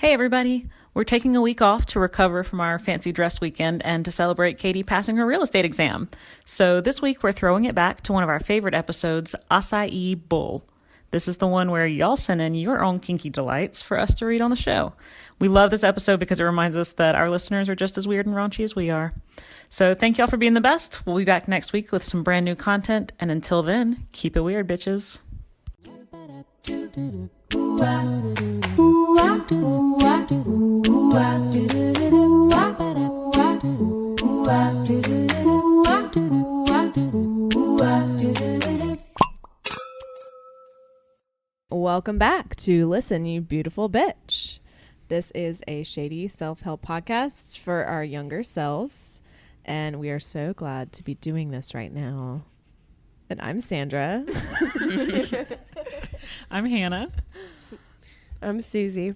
Hey everybody! We're taking a week off to recover from our fancy dress weekend and to celebrate Katy passing her real estate exam. So this week we're throwing it back to one of our favorite episodes, Acai Bull. This is the one where y'all send in your own kinky delights for us to read on the show. We love this episode because it reminds us that our listeners are just as weird and raunchy as we are. So thank y'all for being the best. We'll be back next week with some brand new content, and until then, keep it weird, bitches. Welcome back to Listen, You Beautiful Bitch. This is a shady self-help podcast for our younger selves, and we are so glad to be doing this right now. And I'm Sandra. I'm Hannah. I'm Susie.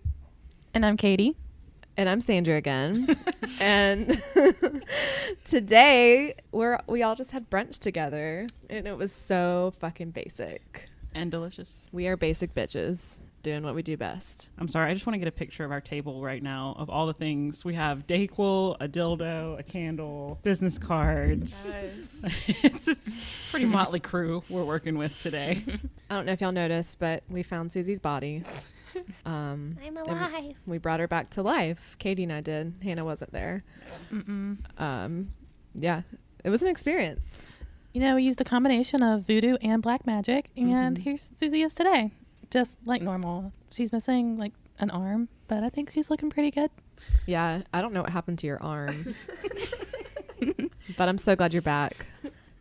And I'm Katy. And I'm Sandra again. And today we all just had brunch together, and it was so fucking basic. And delicious. We are basic bitches doing what we do best. I'm sorry, I just want to get a picture of our table right now of all the things. We have Dayquil, a dildo, a candle, business cards. Nice. It's pretty motley crew we're working with today. I don't know if y'all noticed, but we found Susie's body. I'm alive. We brought her back to life. Katy and I did. Hannah wasn't there. Yeah, it was an experience. You know, we used a combination of voodoo and black magic, and here's Susie is today. Just like normal. She's missing like an arm, but I think she's looking pretty good. Yeah, I don't know what happened to your arm. But I'm so glad you're back.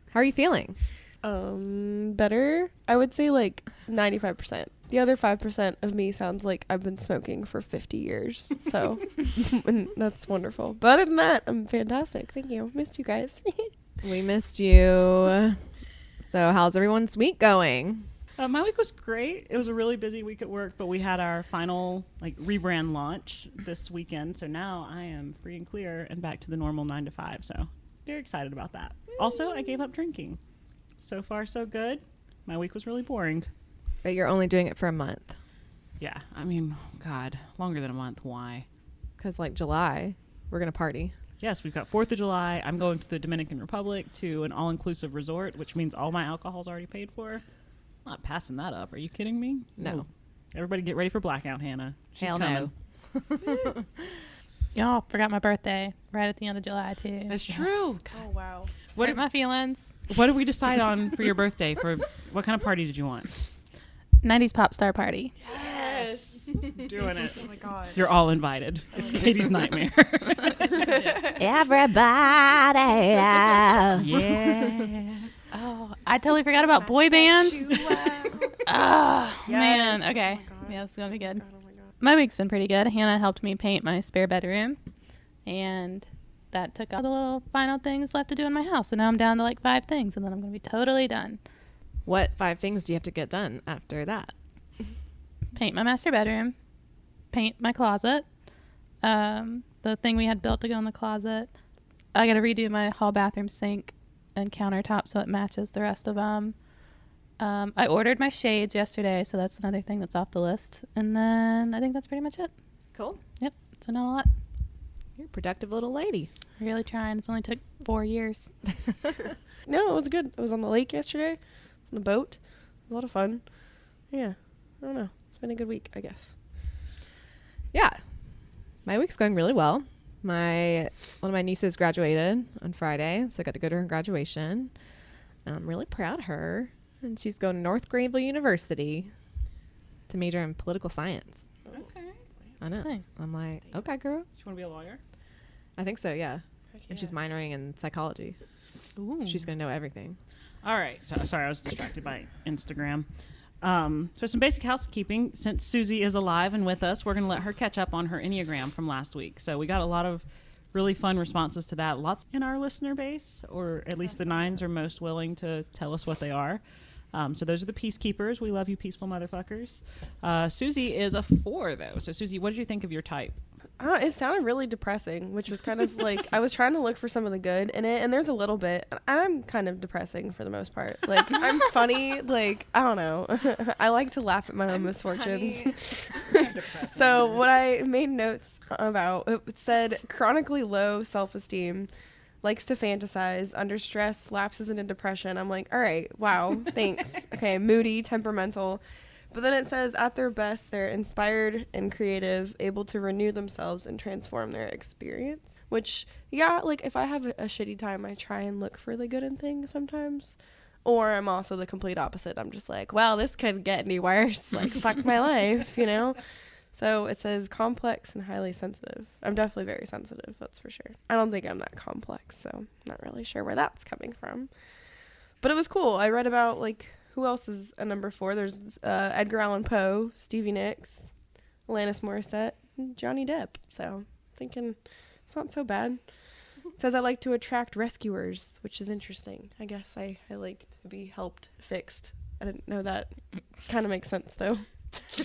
How are you feeling? Better. I would say like 95%. The other 5% of me sounds like I've been smoking for 50 years. So and that's wonderful. But other than that, I'm fantastic. Thank you. Missed you guys. We missed you. So how's everyone's week going? My week was great. It was a really busy week at work, but we had our final rebrand launch this weekend. So now I am free and clear and back to the normal 9 to 5. So very excited about that. Also, I gave up drinking. So far, so good. My week was really boring. But you're only doing it for a month. Yeah. I mean, God, longer than a month. Why? Because like July, we're going to party. Yes, we've got 4th of July. I'm going to the Dominican Republic to an all-inclusive resort, which means all my alcohol's already paid for. I'm not passing that up. Are you kidding me? No. Everybody get ready for blackout, Hannah. She's Hell coming. no. Y'all forgot my birthday right at the end of July, too. That's true. Oh, wow. What are my feelings? What did we decide on for your birthday? For what kind of party did you want? 90s pop star party. Yes. Doing it. Oh, my God. You're all invited. It's Katie's nightmare. Everybody. Yeah. Oh, I totally forgot about boy bands. Oh, man. Yes. Okay. Oh, my God. Yeah, it's going to be good. Oh, my God. My week's been pretty good. Hannah helped me paint my spare bedroom, and that took all the little final things left to do in my house. So now I'm down to like 5 things, and then I'm going to be totally done. What 5 things do you have to get done after that? Paint my master bedroom, paint my closet, the thing we had built to go in the closet. I got to redo my hall bathroom sink and countertop so it matches the rest of them. I ordered my shades yesterday, so that's another thing that's off the list. And then I think that's pretty much it. Cool. Yep, so not a lot. You're a productive little lady. Really trying. It's only took 4 years. No, it was good. I was on the lake yesterday, on the boat. It was a lot of fun. Yeah. I don't know. It's been a good week, I guess. Yeah. My week's going really well. One of my nieces graduated on Friday, so I got to go to her graduation. I'm really proud of her. And she's going to North Greenville University to major in political science. Okay. I know. Nice. I'm like, okay, girl. You want to be a lawyer? I think so, yeah. Heck And she's yeah. minoring in psychology. Ooh. So she's going to know everything. All right. So, sorry, I was distracted by Instagram. So some basic housekeeping. Since Susie is alive and with us, we're going to let her catch up on her Enneagram from last week. So we got a lot of really fun responses to that. Lots in our listener base, or at least the 9s are most willing to tell us what they are. So those are the peacekeepers. We love you, peaceful motherfuckers. Susie is a 4, though. So, Susie, what did you think of your type? It sounded really depressing, which was kind of like I was trying to look for some of the good in it, and there's a little bit. And I'm kind of depressing for the most part. Like I'm funny. Like I don't know. I like to laugh at my own misfortunes. So what I made notes about, it said chronically low self-esteem, likes to fantasize, under stress, lapses into depression. I'm like, all right, wow, thanks. Okay, moody, temperamental. But then it says at their best, they're inspired and creative, able to renew themselves and transform their experience. Which, yeah, like if I have a shitty time, I try and look for the good in things sometimes. Or I'm also the complete opposite. I'm just like, well, this couldn't get any worse. Like, fuck my life, you know? So it says complex and highly sensitive. I'm definitely very sensitive, that's for sure. I don't think I'm that complex, so I'm not really sure where that's coming from. But it was cool. I read about, like, who else is a number 4? There's Edgar Allan Poe, Stevie Nicks, Alanis Morissette, and Johnny Depp. So thinking it's not so bad. It says I like to attract rescuers, which is interesting. I guess I like to be helped, fixed. I didn't know that. Kind of makes sense, though.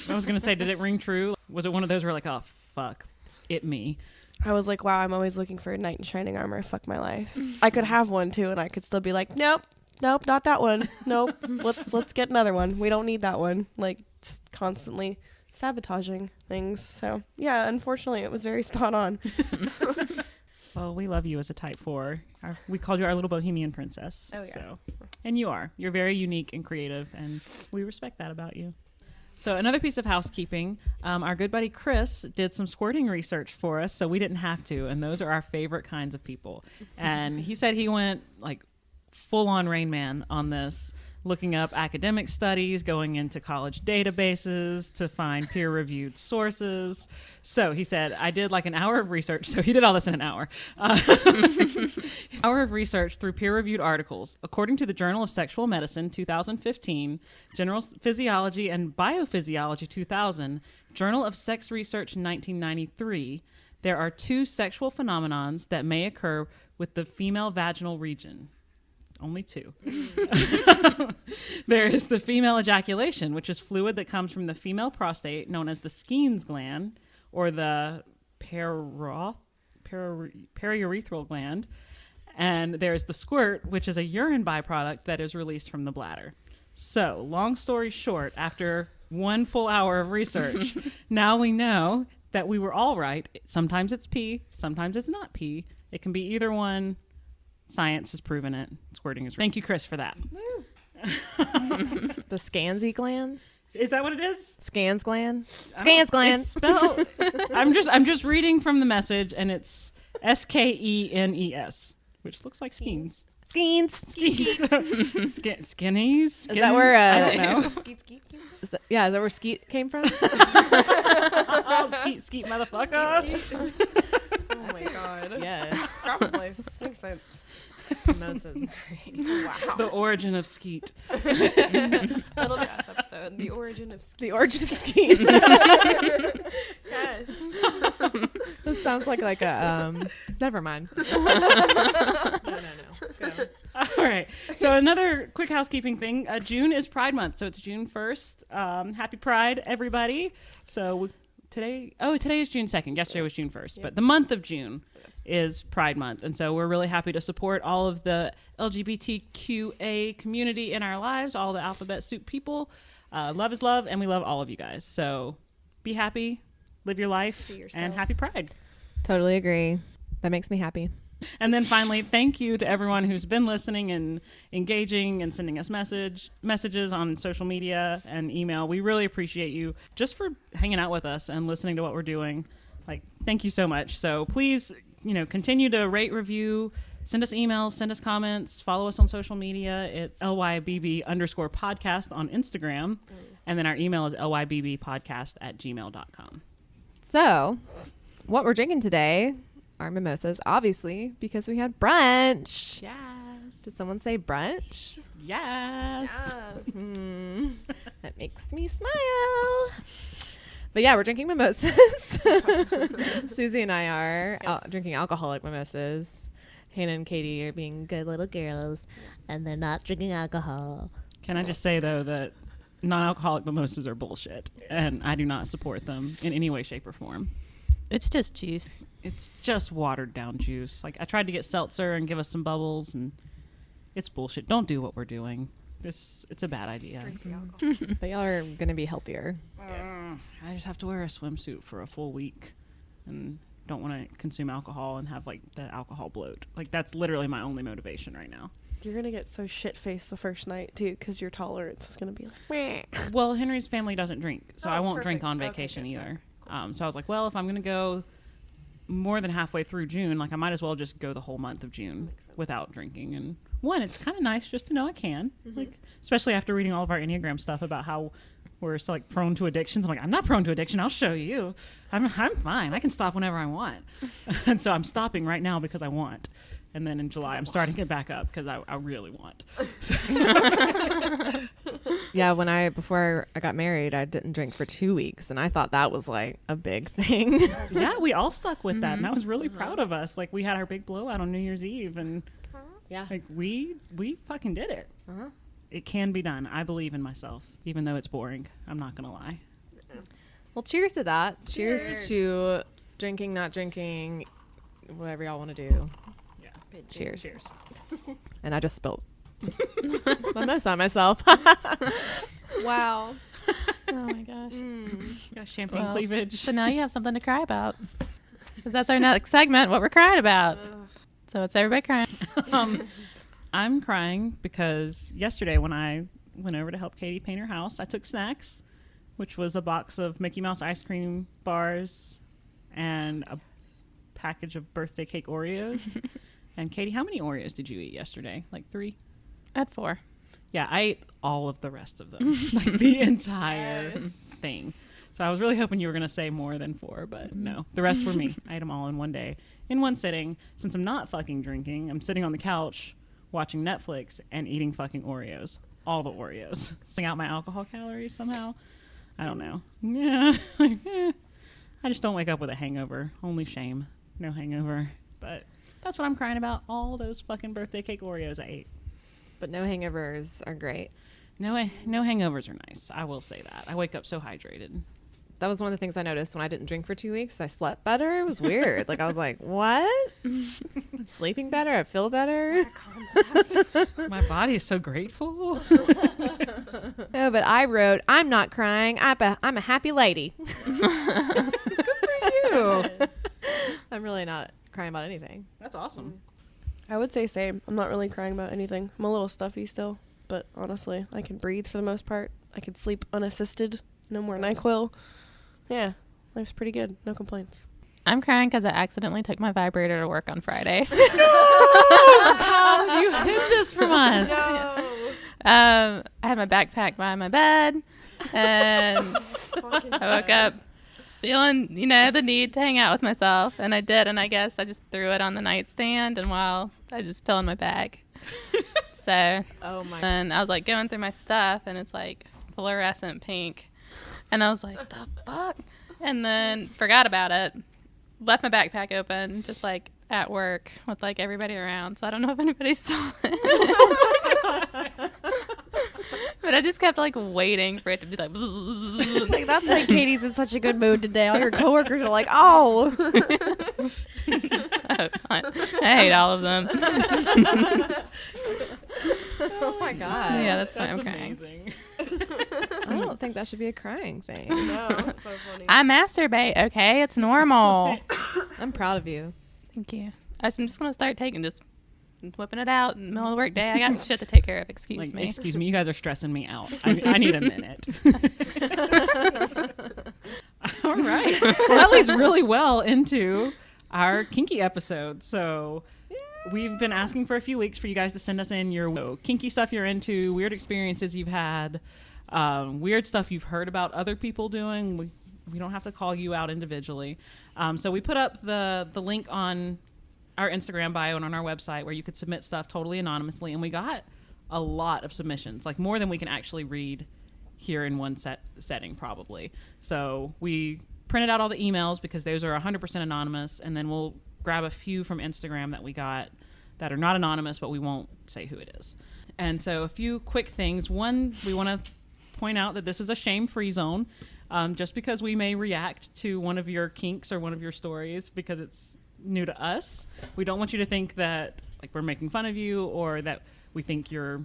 I was going to say, did it ring true? Was it one of those where like, oh, fuck, it me? I was like, wow, I'm always looking for a knight in shining armor. Fuck my life. I could have one, too, and I could still be like, nope, not that one. Nope, let's get another one. We don't need that one. Like, just constantly sabotaging things. So, yeah, unfortunately, it was very spot on. Well, we love you as a type 4. We called you our little bohemian princess. Oh, yeah. So. And you are. You're very unique and creative, and we respect that about you. So another piece of housekeeping, our good buddy Chris did some squirting research for us, so we didn't have to, and those are our favorite kinds of people. And he said he went like full-on Rain Man on this, looking up academic studies, going into college databases to find peer-reviewed sources. So he said, I did like an hour of research. So he did all this in an hour. Hour of research through peer-reviewed articles. According to the Journal of Sexual Medicine, 2015, General Physiology and Biophysiology, 2000, Journal of Sex Research, 1993, there are 2 sexual phenomenons that may occur with the female vaginal region. Only 2. There is the female ejaculation, which is fluid that comes from the female prostate, known as the Skene's gland, or the periurethral gland. And there's the squirt, which is a urine byproduct that is released from the bladder. So, long story short, after 1 full hour of research, now we know that we were all right. Sometimes it's pee, sometimes it's not pee. It can be either one. Science has proven it. Squirting is. Thank you, Chris, for that. The Scansy gland? Is that what it is? Scans gland? Scans gland. It's spelled. I'm just reading from the message, and it's Skenes, which looks like skeins. Skeens. Skinnies. Is that where? I don't know. Is that where skeet came from? Oh, skeet, motherfucker. Oh my god. Yeah. Probably. Makes sense. Mimosas. Wow. The origin of skeet. Little gas episode. The origin of skeet. The origin of skeet. Yes. This sounds like a never mind. No. Go. All right. So another quick housekeeping thing. June is Pride Month, so it's June 1st. Happy Pride, everybody. So today is June 2nd. Yesterday was June 1st, but the month of June is Pride Month. And so we're really happy to support all of the LGBTQA community in our lives, all the alphabet soup people. Love is love, and we love all of you guys. So be happy, live your life, and happy Pride. Totally agree. That makes me happy. And then finally, thank you to everyone who's been listening and engaging and sending us messages on social media and email. We really appreciate you just for hanging out with us and listening to what we're doing. Like, thank you so much. So please, continue to rate, review, send us emails, send us comments, follow us on social media. It's LYBB_podcast on Instagram. And then our email is lybbpodcast@gmail.com. So, what we're drinking today are mimosas, obviously, because we had brunch. Yes. Did someone say brunch? Yes. That makes me smile. But yeah, we're drinking mimosas. Susie and I are drinking alcoholic mimosas. Hannah and Katy are being good little girls, and they're not drinking alcohol. Can I just say, though, that non-alcoholic mimosas are bullshit, and I do not support them in any way, shape, or form. It's just juice. It's just watered down juice. Like, I tried to get seltzer and give us some bubbles, and it's bullshit. Don't do what we're doing. it's a bad idea. But y'all are gonna be healthier. I just have to wear a swimsuit for a full week and don't want to consume alcohol and have like the alcohol bloat. Like that's literally my only motivation right now. You're going to get so shit-faced the first night, too, because your tolerance is going to be like, meh. Well, Henry's family doesn't drink, so I won't drink perfect. on Okay, vacation good. either. So I was like, well, if I'm going to go more than halfway through June, like I might as well just go the whole month of June without drinking. And one, it's kind of nice just to know I can, like especially after reading all of our Enneagram stuff about how we're so like prone to addictions. I'm like, I'm not prone to addiction. I'll show you. I'm fine. I can stop whenever I want. And so I'm stopping right now because I want. And then in July, I'm starting it back up because I really want. So. Yeah, before I got married, I didn't drink for 2 weeks, and I thought that was like a big thing. Yeah, we all stuck with that, and I was really proud of us. Like we had our big blowout on New Year's Eve, and Yeah. like we fucking did it. It can be done. I believe in myself, even though it's boring. I'm not gonna lie. Well, cheers to that. Cheers to drinking, not drinking, whatever y'all want to do. Yeah. Cheers. Cheers. And I just spilled mimosa on myself. Wow. Oh my gosh. Got champagne Well, cleavage. So now you have something to cry about. Because that's our next segment, what we're crying about. So it's everybody crying. I'm crying because yesterday when I went over to help Katy paint her house, I took snacks, which was a box of Mickey Mouse ice cream bars and a package of birthday cake Oreos. And Katy, how many Oreos did you eat yesterday? Like 3? At 4. Yeah, I ate all of the rest of them, like the entire thing. So I was really hoping you were going to say more than 4, but no. The rest were me. I ate them all in one day, in one sitting. Since I'm not fucking drinking, I'm sitting on the couch watching Netflix and eating fucking Oreos. All the Oreos. Sing out my alcohol calories somehow. I don't know. Yeah. I just don't wake up with a hangover. Only shame. No hangover. But that's what I'm crying about. All those fucking birthday cake Oreos I ate. But no hangovers are great. No hangovers are nice. I will say that. I wake up so hydrated. That was one of the things I noticed when I didn't drink for 2 weeks. I slept better. It was weird. Like I was like, what? I'm sleeping better. I feel better. My body is so grateful. No, but I wrote, I'm not crying. I'm a happy lady. Good for you. I'm really not crying about anything. That's awesome. I would say same. I'm not really crying about anything. I'm a little stuffy still, but honestly, I can breathe for the most part. I can sleep unassisted. No more NyQuil. Yeah, life's pretty good. No complaints. I'm crying because I accidentally took my vibrator to work on Friday. How you hid this from us? I had my backpack by my bed, and I woke up feeling, the need to hang out with myself, and I did, and I guess I just threw it on the nightstand, and while I just fell in my bag. So, Oh my. and I was like going through my stuff, and it's like fluorescent pink, and I was like, the fuck? And then forgot about it, left my backpack open, just like at work with like everybody around, so I don't know if anybody saw it. But I just kept like waiting for it to be like, Like that's why Katie's in such a good mood today. All your coworkers are like, oh. I hate all of them. Oh my god. Yeah, that's why I'm crying. amazing. I don't think that should be a crying thing. No, that's so funny. I masturbate, okay? It's normal. I'm proud of you. Thank you. I'm just going to start whipping it out in the middle of the work day. I got shit to take care of. Excuse me. Excuse me, you guys are stressing me out. I need a minute. All right. Well, that leads really well into our kinky episode. So we've been asking for a few weeks for you guys to send us in your kinky stuff you're into, weird experiences you've had, weird stuff you've heard about other people doing. We don't have to call you out individually. So we put up the link on our Instagram bio and on our website where you could submit stuff totally anonymously. And we got a lot of submissions, like more than we can actually read here in one setting probably. So we printed out all the emails because those are 100% anonymous. And then we'll grab a few from Instagram that we got that are not anonymous, but we won't say who it is. And so a few quick things. One, we want to point out that this is a shame-free zone. Just because we may react to one of your kinks or one of your stories because it's new to us, we don't want you to think that like we're making fun of you or that we think you're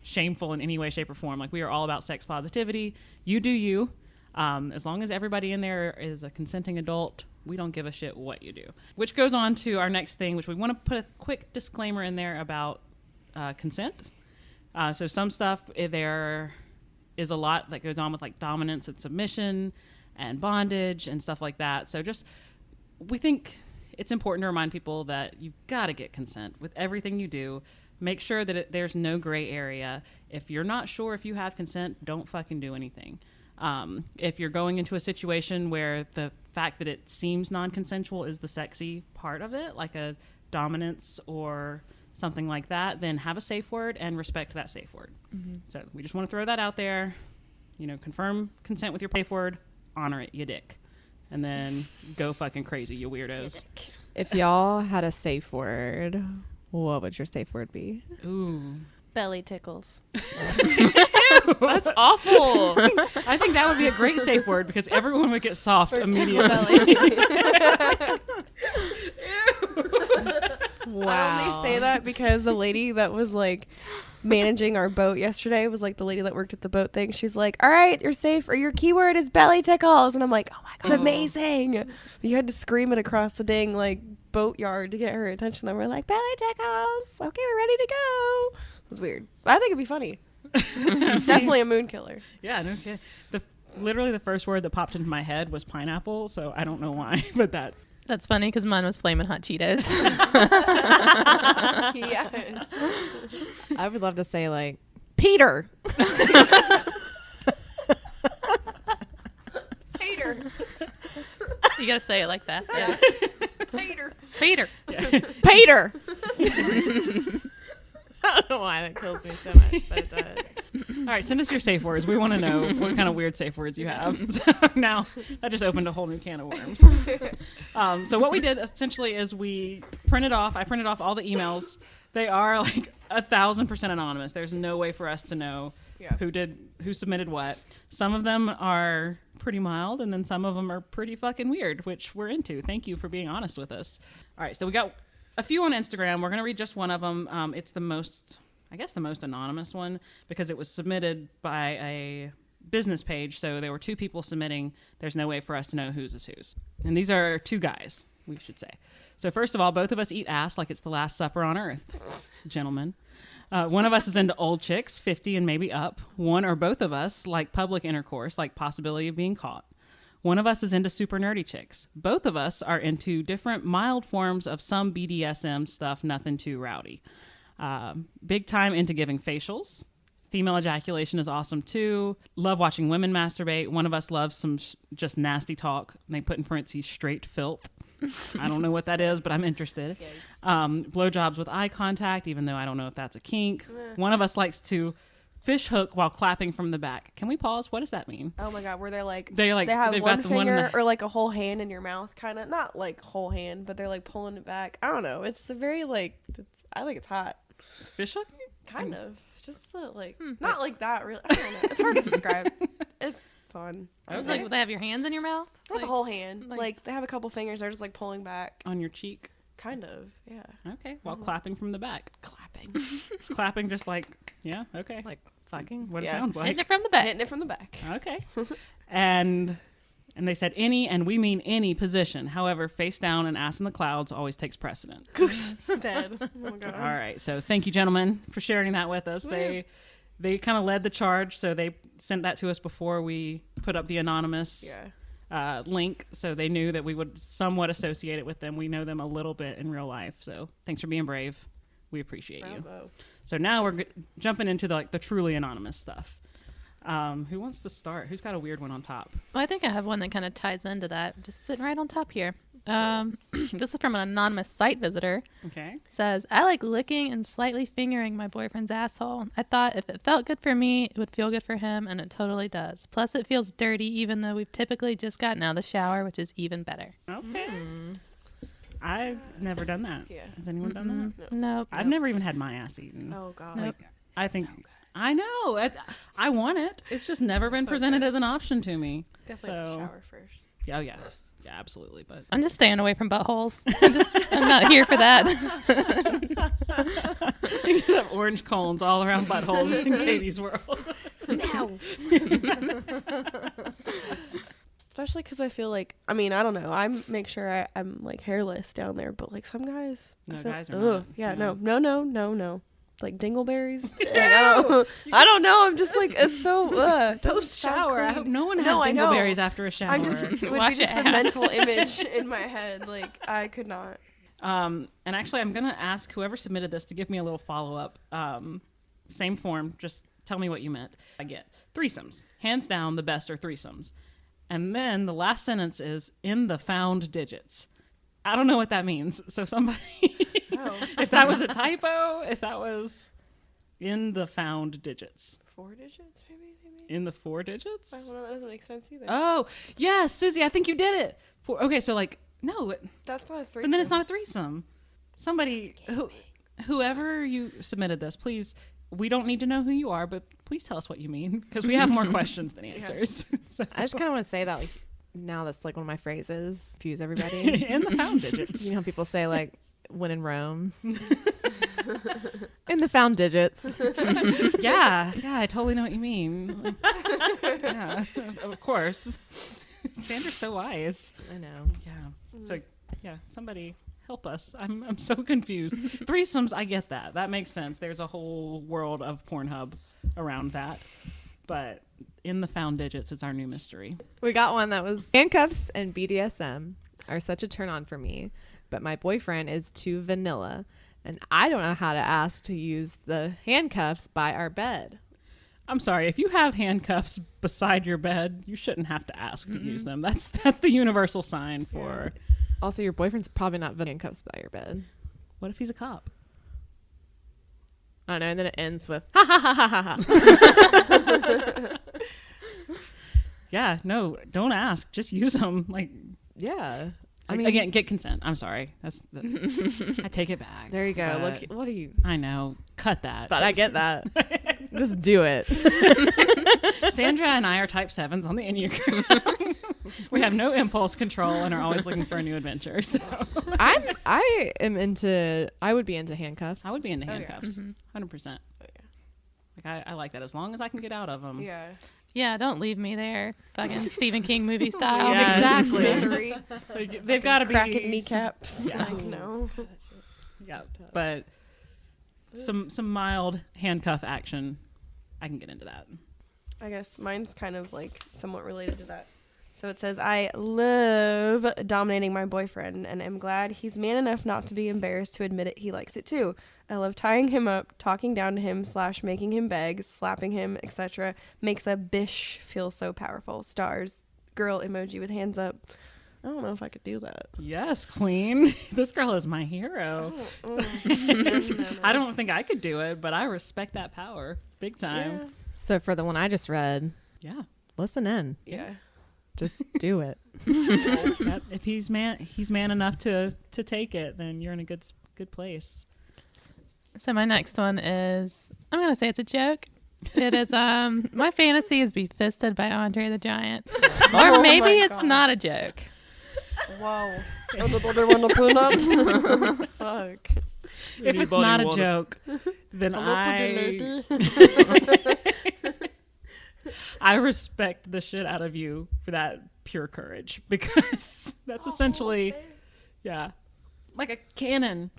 shameful in any way, shape, or form. Like, we are all about sex positivity. You do you. As long as everybody in there is a consenting adult, we don't give a shit what you do. Which goes on to our next thing, which we want to put a quick disclaimer in there about consent. So some stuff, there is a lot that goes on with like dominance and submission and bondage and stuff like that. So we think it's important to remind people that you've got to get consent with everything you do. Make sure that there's no gray area. If you're not sure if you have consent, don't fucking do anything. If you're going into a situation where the fact that it seems non-consensual is the sexy part of it, like a dominance or something like that, then have a safe word and respect that safe word. So we just want to throw that out there. Confirm consent with your safe word, honor it, you dick. And then go fucking crazy, you weirdos. If y'all had a safe word, what would your safe word be? Ooh. Belly tickles. That's awful. I think that would be a great safe word because everyone would get soft For immediately. Wow. I only say that because the lady that was like managing our boat yesterday was like the lady that worked at the boat thing. She's like, all right, you're safe, or your keyword is belly tickles. And I'm like, oh my God, it's amazing. You had to scream it across the dang like boat yard to get her attention. Then we're like, belly tickles. Okay, we're ready to go. It was weird. But I think it'd be funny. Definitely a moon killer. Yeah, no kidding. Literally the first word that popped into my head was pineapple, so I don't know why, but That's funny because mine was Flamin' Hot Cheetos. Yes. I would love to say like Peter. Peter. You gotta say it like that. Yeah. Peter. Peter. Peter. I don't know why that kills me so much, but it does. all right, send us your safe words. We want to know what kind of weird safe words you have. So now that just opened a whole new can of worms. So what we did essentially is I printed off all the emails. They are like 1,000% anonymous. There's no way for us to know who submitted what. Some of them are pretty mild, and then some of them are pretty fucking weird, which we're into. Thank you for being honest with us. All right, so we got a few on Instagram. We're going to read just one of them. It's the most anonymous one because it was submitted by a business page. So there were two people submitting. There's no way for us to know whose is whose. And these are two guys, we should say. So first of all, both of us eat ass like it's the last supper on earth, gentlemen. One of us is into old chicks, 50 and maybe up. One or both of us like public intercourse, like possibility of being caught. One of us is into super nerdy chicks. Both of us are into different mild forms of some BDSM stuff, nothing too rowdy. Big time into giving facials. Female ejaculation is awesome too. Love watching women masturbate. One of us loves some just nasty talk. And they put in parentheses straight filth. I don't know what that is, but I'm interested. Blowjobs with eye contact, even though I don't know if that's a kink. One of us likes to fish hook while clapping from the back. Can we pause? What does that mean? Oh my God, where they they've have one got the one in finger the- or like a whole hand in your mouth, kind of, not like whole hand, but they're like pulling it back. I don't know. It's a very I think it's hot. Fish hooking? Kind of. Just the, like, not like that really. I don't know. It's hard to describe. It's fun. It's like they have your hands in your mouth. Not the whole hand. like- Like they have a couple fingers. They're just like pulling back. On your cheek? Kind of. Yeah. Okay. While clapping from the back. Clapping. It's clapping just like, yeah, okay. Like fucking. What it yeah. sounds Hitting like. it from the back. Hitting it from the back. Okay. And they said any, and we mean any position. However, face down and ass in the clouds always takes precedent. Dead. Oh my God. All right. So thank you, gentlemen, for sharing that with us. They kind of led the charge, so they sent that to us before we put up the anonymous link, so they knew that we would somewhat associate it with them. We know them a little bit in real life, so thanks for being brave. We appreciate you. So now we're jumping into the truly anonymous stuff. Who wants to start? Who's got a weird one on top? Well, I think I have one that kind of ties into that. Just sitting right on top here. This is from an anonymous site visitor. Okay. It says, I like licking and slightly fingering my boyfriend's asshole. I thought if it felt good for me, it would feel good for him, and it totally does. Plus, it feels dirty, even though we've typically just gotten out of the shower, which is even better. Okay. I've never done that. Yeah. Has anyone done that? Nope. I've never even had my ass eaten. Oh God. Nope. I think I know. I want it. It's just never been So presented good. as an option to me. Definitely have to So- shower first. Oh yeah. Yeah, absolutely. But I'm just staying away from buttholes. I'm not here for that. you just have orange cones all around buttholes in Katie's world. No. Especially because I feel like, I mean, I don't know. I make sure I'm like hairless down there, but like some guys. No, I feel, guys are not. Yeah, No. no. Like dingleberries. Like, I don't know. I'm just like, it's so, Post shower. I hope no one has No, I know. dingleberries after a shower. I'm just, it would Wash be just your the ass. mental image in my head. Like, I could not. And actually, I'm going to ask whoever submitted this to give me a little follow-up. Same form, just tell me what you meant. I get threesomes. Hands down, the best are threesomes. And then the last sentence is, in the found digits. I don't know what that means. So somebody, if that was a typo, if that was in the found digits. 4 digits, maybe? In the 4 digits? I don't know. That doesn't make sense either. Oh, yes, Susie, I think you did it. Okay, so like, no, That's not a 3. but then it's not a threesome. Somebody, whoever you submitted this, please, we don't need to know who you are, but please tell us what you mean, because we have more questions than answers. So, I just kind of want to say that like now that's like one of my phrases. Confuse everybody. in the found digits. You know, people say like when in Rome. In the found digits. Yeah, I totally know what you mean. Yeah, of course. Sandra's so wise. I know. Yeah. So, yeah, somebody help us. I'm so confused. Threesomes, I get that. That makes sense. There's a whole world of Pornhub around that. But in the found digits, it's our new mystery. We got one that was handcuffs and BDSM are such a turn on for me, but my boyfriend is too vanilla, and I don't know how to ask to use the handcuffs by our bed. I'm sorry, if you have handcuffs beside your bed, you shouldn't have to ask to use them. That's the universal sign for... Also, your boyfriend's probably not handcuffs by your bed. What if he's a cop? I don't know, and then it ends with ha ha ha ha ha. Yeah, no, don't ask. Just use them. Like, Yeah. I mean, again, get consent. I'm sorry. I take it back. There you go. But Look, what are you? I know. Cut that. But I get that. Just do it. Sandra and I are type 7s on the Enneagram. We have no impulse control and are always looking for a new adventure. So I would be into handcuffs. I would be into handcuffs. 100%. Like I like that as long as I can get out of them. Yeah. Yeah, don't leave me there. Fucking Stephen King movie style. Yeah. Exactly. Misery. Like, they've got to be Cracking kneecaps. Yeah. Like, no. Yeah, but some mild handcuff action, I can get into that. I guess mine's kind of like somewhat related to that. So it says, I love dominating my boyfriend and am glad he's man enough not to be embarrassed to admit it. He likes it too. I love tying him up, talking down to him / making him beg, slapping him, etc. Makes a bish feel so powerful. Stars, girl emoji with hands up. I don't know if I could do that. Yes, queen. This girl is my hero. No. I don't think I could do it, but I respect that power big time. So for the one I just read, Yeah. listen in. Yeah. Just do it. If he's man enough to take it, then you're in a good place. So my next one is, I'm going to say it's a joke. It is, my fantasy is be fisted by Andre the Giant. Or maybe my it's God. not a joke. Wow. Another one to put up. Fuck. If it's not a joke, then I respect the shit out of you for that pure courage, because that's essentially, yeah, like a cannon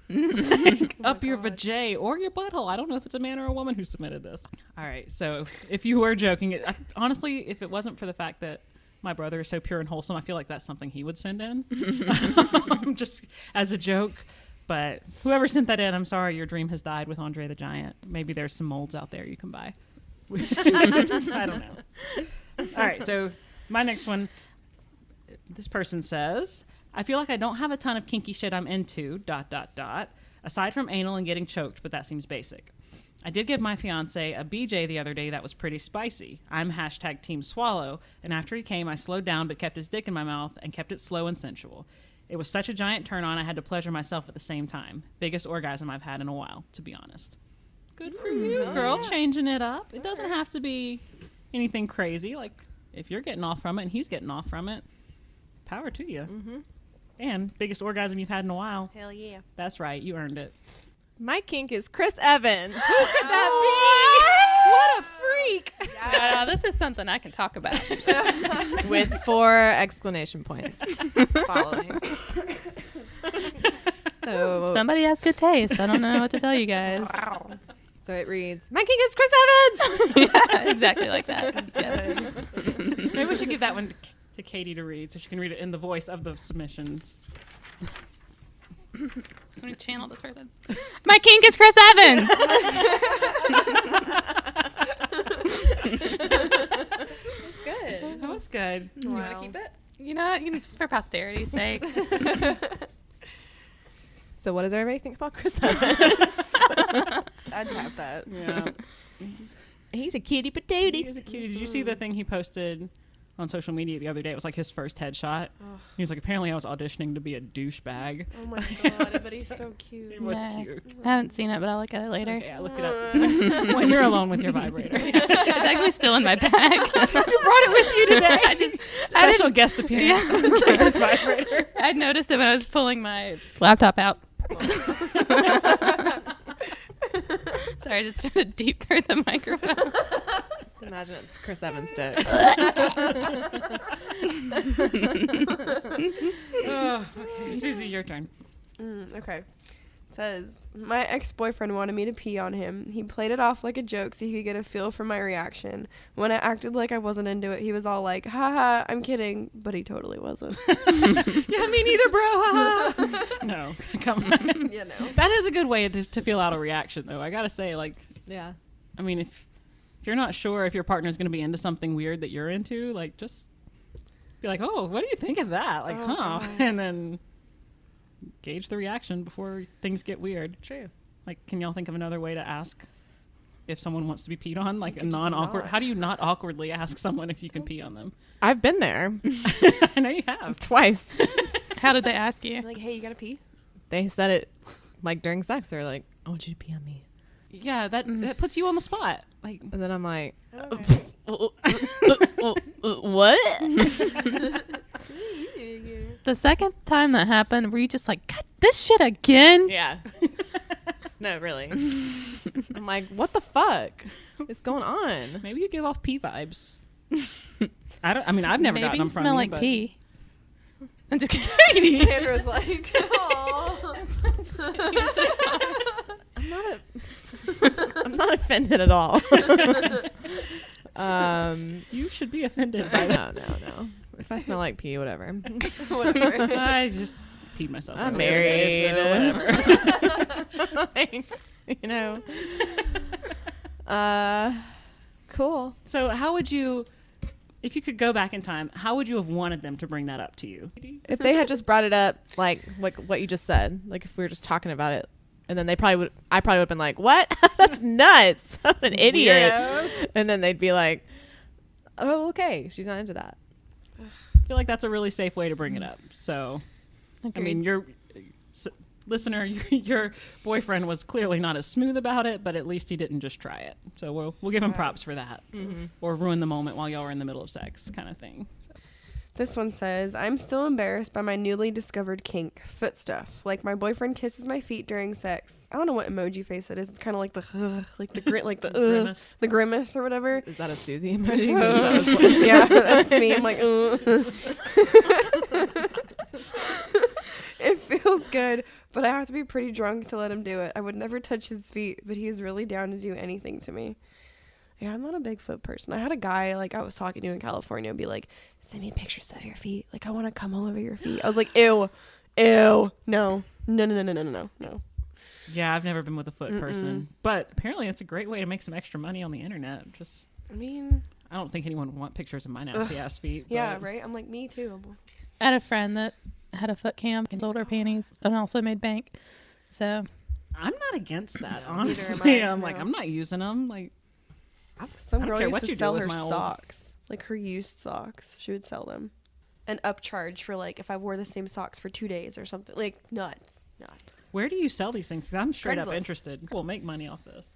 up your vajay or your butthole. I don't know if it's a man or a woman who submitted this. All right, so if you were joking, honestly, if it wasn't for the fact that my brother is so pure and wholesome, I feel like that's something he would send in, just as a joke. But whoever sent that in, I'm sorry, your dream has died with Andre the Giant. Maybe there's some molds out there you can buy. I don't know. All right, so my next one, this person says, I feel like I don't have a ton of kinky shit I'm into, ... aside from anal and getting choked, but that seems basic. I did give my fiance a BJ the other day that was pretty spicy. I'm # team swallow, and after he came, I slowed down but kept his dick in my mouth and kept it slow and sensual. It was such a giant turn on, I had to pleasure myself at the same time. Biggest orgasm I've had in a while, to be honest. Good for you, girl, changing it up. It doesn't have to be anything crazy. Like, if you're getting off from it and he's getting off from it, Power to you. Mm-hmm. And biggest orgasm you've had in a while. Hell yeah. That's right. You earned it. My kink is Chris Evans. Who could that be? What a freak. No, this is something I can talk about. With 4 exclamation points following. So, Somebody has good taste. I don't know what to tell you guys. so it reads, my kink is Chris Evans. Yeah, exactly like that. Yeah. Maybe we should give that one to Katy to read so she can read it in the voice of the submissions. Let me channel this person. My kink is Chris Evans. Good. That was good. You want to keep it? You know, just for posterity's sake. So what does everybody think about Chris Evans? I'd tap that. Yeah. He's a cutie patootie. He is a cutie. Did you see the thing he posted on social media the other day? It was like his first headshot. He was like, apparently I was auditioning to be a douchebag. Oh my god, but he's so cute. It was No. cute. I haven't seen it, but I'll look at it later. Okay, I looked it up. When you're alone with your vibrator. It's actually still in my bag. You brought it with you today. I Special didn't- guest appearance Yeah. with Kayla's vibrator. I noticed it when I was pulling my laptop out. Sorry, I just tried to deep throat the microphone. Just imagine it's Chris Evans' dick. Oh, okay, Susie, your turn. Okay. It says, my ex-boyfriend wanted me to pee on him. He played it off like a joke so he could get a feel for my reaction. When I acted like I wasn't into it, he was all like, haha, I'm kidding. But he totally wasn't. Yeah, me neither, bro. No, come on. You know. That is a good way to feel out a reaction, though. I gotta say, like, Yeah. I mean, if you're not sure if your partner's gonna be into something weird that you're into, like, just be like, oh, what do you think of that? Like, Oh, huh? God. And then gauge the reaction before things get weird. True. Like, can y'all think of another way to ask if someone wants to be peed on? Like a could just non-awkward. not. How do you not awkwardly ask someone if you can pee on them? I've been there I know you have. twice. How did they ask you? Like, hey, you gotta pee? They said it like during sex. They're like, I want you to pee on me. Yeah, that puts you on the spot. Like, And then I'm like, Okay. what? The second time that happened, were you just like, God, this shit again? Yeah. No, really. I'm like, what the fuck is going on? maybe you give off pee vibes. I mean, I've never Maybe gotten you them from smell you, like but- pee. I'm just kidding. Sandra's like, oh. I'm not offended at all. You should be offended by that. No. If I smell like pee, whatever. Whatever. I just peed myself. I'm earlier today, married. so whatever. Like, you know. Cool. So how would you, if you could go back in time, how would you have wanted them to bring that up to you? If they had just brought it up, like what you just said, like if we were just talking about it, and then I probably would have been like, what? That's nuts. I'm an idiot. Weirdos. And then they'd be like, oh, okay. She's not into that. I feel like that's a really safe way to bring it up. So, I mean, your listener, your boyfriend was clearly not as smooth about it, but at least he didn't just try it. So we'll give him props for that, or ruin the moment while y'all are in the middle of sex, kind of thing. So. This one says, I'm still embarrassed by my newly discovered kink, foot stuff. Like my boyfriend kisses my feet during sex. I don't know what emoji face it is. It's kind of like the like the grit, like the Grimace. the grimace or whatever. Is that a Susie emoji? Yeah, that's me. I'm like, It feels good, but I have to be pretty drunk to let him do it. I would never touch his feet, but he's really down to do anything to me. Yeah, I'm not a big foot person. I had a guy, like, I was talking to in California be like, send me pictures of your feet. Like, I want to come all over your feet. I was like, ew. No. Yeah, I've never been with a foot person, but apparently it's a great way to make some extra money on the internet. Just, I mean, I don't think anyone would want pictures of my nasty ass feet. yeah, but- right? I'm like, me too. I had a friend that had a foot cam and sold her panties and also made bank. So I'm not against that, Neither am honestly. I, I'm like, no. I'm not using them. Like, Some I don't girl care used what to you do sell with her my old- socks. Like, her used socks. She would sell them. And upcharge for, like, if I wore the same socks for 2 days or something. Like, nuts. where do you sell these things? 'Cause I'm straight up Craigslist. interested. We'll make money off this.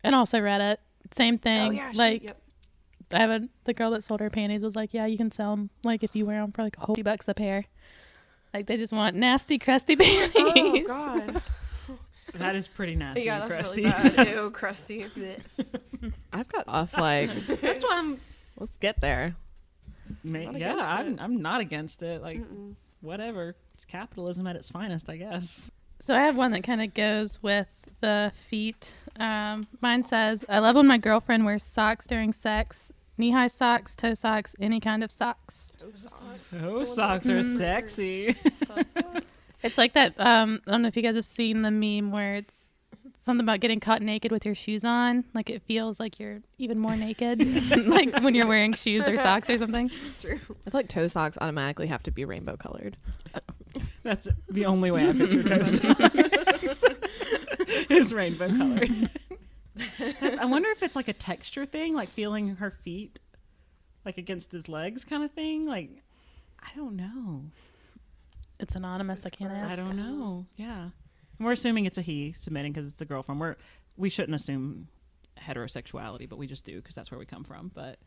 and also Reddit, same thing. Oh, yeah. like Yep. the girl that sold her panties was like, yeah, you can sell them like if you wear them for like $50 a pair. Like they just want nasty, crusty panties. Oh God. That is pretty nasty. Yeah, and that's crusty. really bad. Ew, crusty. I've got off like. That's why I'm. Let's get there. Not Yeah, against I'm not against it. Like, whatever. It's capitalism at its finest, I guess. So I have one that kind of goes with the feet. Mine says, I love when my girlfriend wears socks during sex. Knee-high socks, toe socks, any kind of socks. Those socks are sexy. It's like that. I don't know if you guys have seen the meme where it's something about getting caught naked with your shoes on. Like it feels like you're even more naked, like when you're wearing shoes or socks or something. It's true. I feel like toe socks automatically have to be rainbow colored. That's the only way I picture toe socks. Is rainbow colored. I wonder if it's like a texture thing, like feeling her feet like against his legs kind of thing. Like, I don't know. It's anonymous. I can't ask. I don't know. Yeah. And we're assuming it's a he submitting because it's a girlfriend. We shouldn't assume heterosexuality, but we just do because that's where we come from. But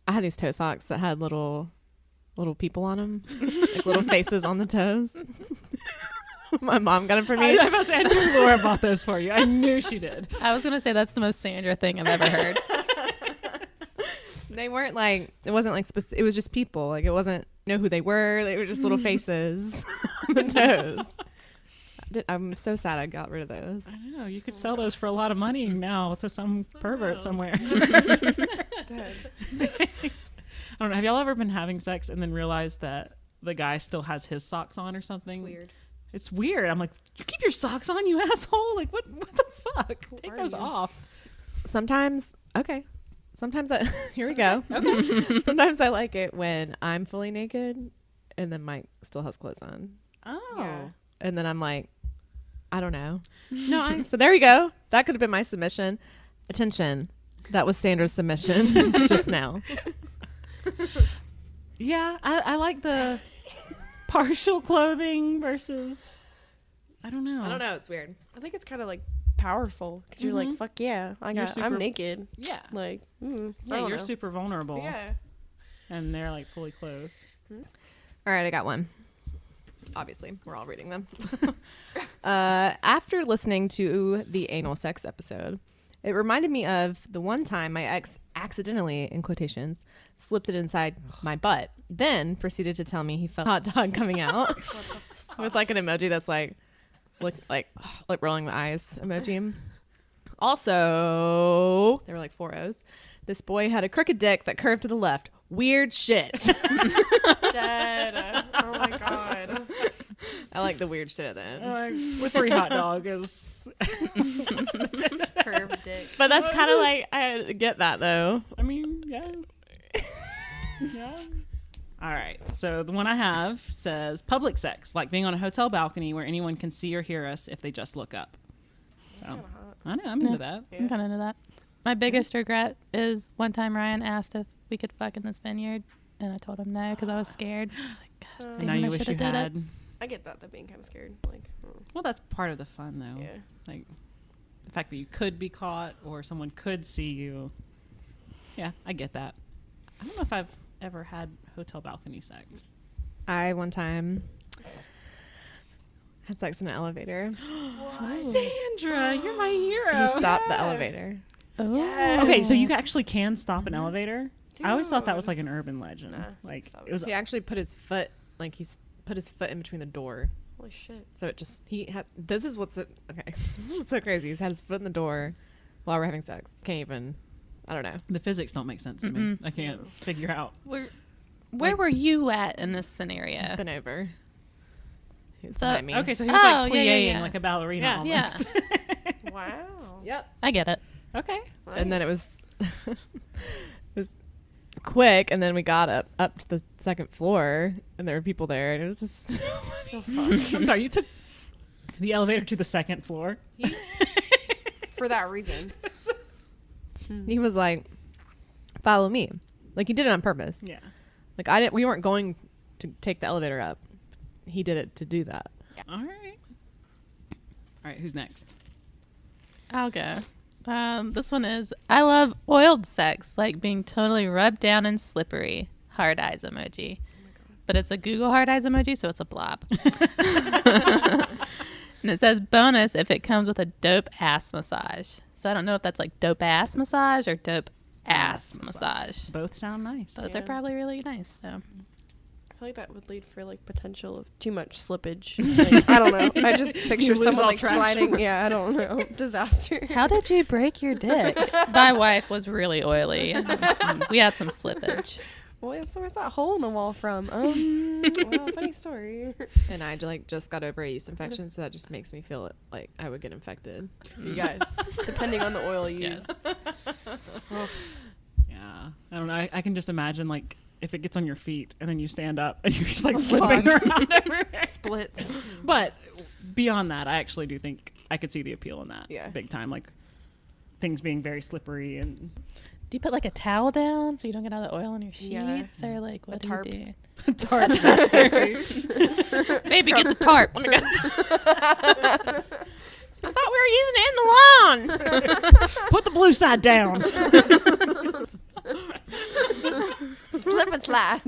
I had these toe socks that had little people on them, like little faces on the toes. My mom got them for me. I was about to say, I knew Laura bought those for you. I knew she did. I was gonna say that's the most Sandra thing I've ever heard. They weren't like, it wasn't like it was just people. Like it wasn't know who they were. They were just little faces on the toes. I'm so sad I got rid of those. I know. You could sell those for a lot of money now to some pervert somewhere. Dead. I don't know. Have y'all ever been having sex and then realized that the guy still has his socks on or something? Weird. It's weird. I'm like, you keep your socks on, you asshole? Like, what the fuck? Take are those you? off. Sometimes, okay. Sometimes here we go. Okay. Sometimes I like it when I'm fully naked and then Mike still has clothes on. Oh. Yeah. And then I'm like, I don't know. No, So there we go. That could have been my submission. Attention. That was Sandra's submission just now. yeah, I like the partial clothing versus, I don't know. I don't know. It's weird. I think it's kind of like powerful because you're like, fuck yeah, I'm naked. Yeah. Like, I Yeah, don't you're know. super vulnerable. Yeah. And they're like fully clothed. All right, I got one. Obviously, we're all reading them. After listening to the anal sex episode, it reminded me of the one time my ex accidentally, in quotations, slipped it inside my butt, then proceeded to tell me he felt a hot dog coming out with like an emoji that's like rolling the eyes emoji. Also, there were like 4 O's. This boy had a crooked dick that curved to the left. Weird shit. Dead. Oh my god. I like the weird shit at the end. Like, slippery hot dog is. Curved dick. But that's kind of like, I get that though. I mean, yeah. Yeah. All right. So the one I have says public sex, like being on a hotel balcony where anyone can see or hear us if they just look up. So I know, I'm into that. Yeah. I'm kind of into that. My biggest regret is one time Ryan asked if we could fuck in this vineyard, and I told him no because I was scared. I was like, God, Now damn, you I wish you shoulda did had. it. I get that being kind of scared. Like, Well, that's part of the fun, though. yeah. Like the fact that you could be caught or someone could see you. Yeah, I get that. I don't know if I've ever had hotel balcony sex. I one time had sex in an elevator. Sandra, you're my hero. He stopped the elevator. Oh. Yes. Okay, so you actually can stop an elevator? I always thought that was like an urban legend. Nah, Like stop it was. He actually put his foot, like put his foot in between the door. Holy shit. So it just, this is what's so crazy. He's had his foot in the door while we're having sex. Can't even, I don't know. The physics don't make sense to me. I can't figure out. Where were you at in this scenario? It's been over. He was So- behind me. Okay, so he was Oh, like yeah, plieing yeah. like a ballerina Yeah. almost. Wow. Yep. I get it. Okay. And then it was it was quick, and then we got up to the second floor, and there were people there, and it was just Oh, fuck. I'm sorry, you took the elevator to the second floor. For that reason. he was like, follow me, like he did it on purpose. Yeah. Like we weren't going to take the elevator up. He did it to do that. All right. All right, who's next? I'll go. This one is, I love oiled sex, like being totally rubbed down and slippery. Hard eyes emoji. But it's a Google hard eyes emoji, so it's a blob. And it says bonus if it comes with a dope ass massage. So I don't know if that's like dope ass massage or dope ass massage. Both sound nice. But they're probably really nice. So I feel like that would lead for like potential of too much slippage. Like, I don't know. I just picture lose someone all like traction. sliding. Yeah, I don't know. Disaster. how did you break your dick? My wife was really oily. And we had some slippage. Where's that hole in the wall from? Well, funny story. And I just got over a yeast infection, so that just makes me feel like I would get infected. You guys, depending on the oil you use. Yeah. I don't know. I can just imagine like if it gets on your feet and then you stand up and you're just like slipping around everywhere. Splits. But beyond that, I actually do think I could see the appeal in that. Yeah. Big time. Like things being very slippery and Do you put like a towel down so you don't get all the oil on your sheets? Yeah. Or like what do tarp. you tarp. That's sexy. do? Baby, get the tarp. Let me go. I thought we were using it in the lawn. Put the blue side down. Slip and slide.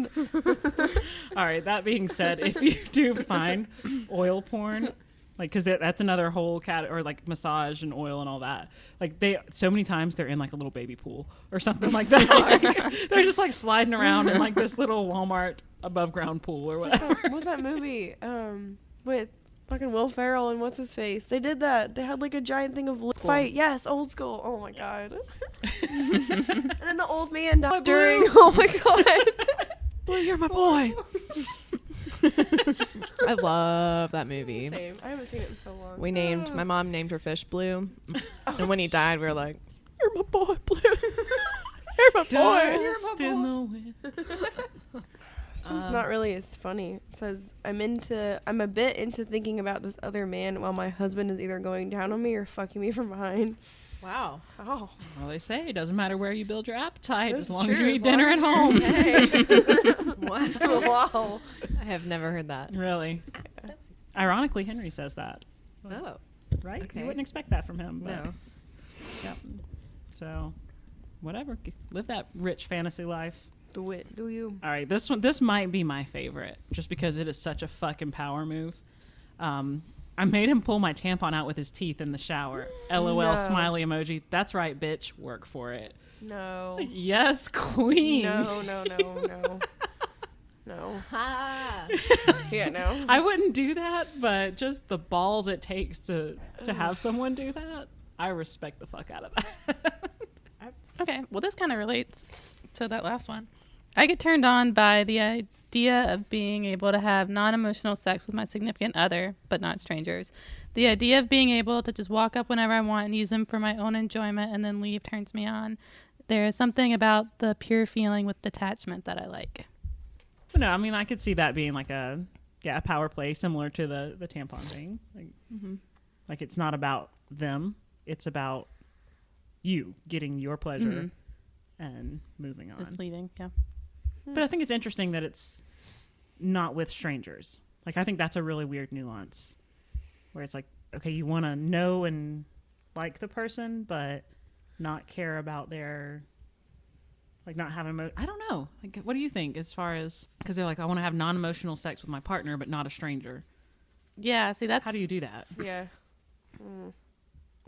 All right. That being said, if you do find oil porn, like, because that's another whole or like massage and oil and all that. Like so many times they're in like a little baby pool or something like that. Like, they're just like sliding around in like this little Walmart above ground pool or whatever. What was that movie? With fucking Will Ferrell and what's his face? They did that. They had like a giant thing of fight. Yes, Old School. Oh my god. And then the old man died during. Oh my god. Blue, you're my boy. I love that movie. Same. I haven't seen it in so long. My mom named her fish Blue. And when he died, we were like, You're my boy, Blue. you're my boy. Dust in the wind. This one's not really as funny. It says, I'm a bit into thinking about this other man while my husband is either going down on me or fucking me from behind. Wow. Oh. Well, they say it doesn't matter where you build your appetite That's as long as true, you as eat long dinner as at you're home. Wow. I have never heard that. Really? Ironically, Henry says that. Oh. Right? Okay. You wouldn't expect that from him. But, No. Yep. So, whatever. Live that rich fantasy life. Do it. Do you? All right, this might be my favorite, just because it is such a fucking power move. I made him pull my tampon out with his teeth in the shower. LOL, No. smiley emoji. That's right, bitch. Work for it. No. Yes, queen. No. No. Ha. Yeah, no. I wouldn't do that, but just the balls it takes to have someone do that, I respect the fuck out of that. Okay, well, this kind of relates to that last one. I get turned on by the idea of being able to have non-emotional sex with my significant other, but not strangers. The idea of being able to just walk up whenever I want and use them for my own enjoyment and then leave turns me on. There is something about the pure feeling with detachment that I like. But no, I mean, I could see that being like a power play similar to the tampon thing. Like, like it's not about them. It's about you getting your pleasure and moving on. Just leaving, yeah. But I think it's interesting that it's not with strangers. Like, I think that's a really weird nuance where it's like, okay, you want to know and like the person, but not care about their, like, not having, I don't know. Like, what do you think as far as, because they're like, I want to have non-emotional sex with my partner, but not a stranger. Yeah, see, that's... How do you do that? Yeah.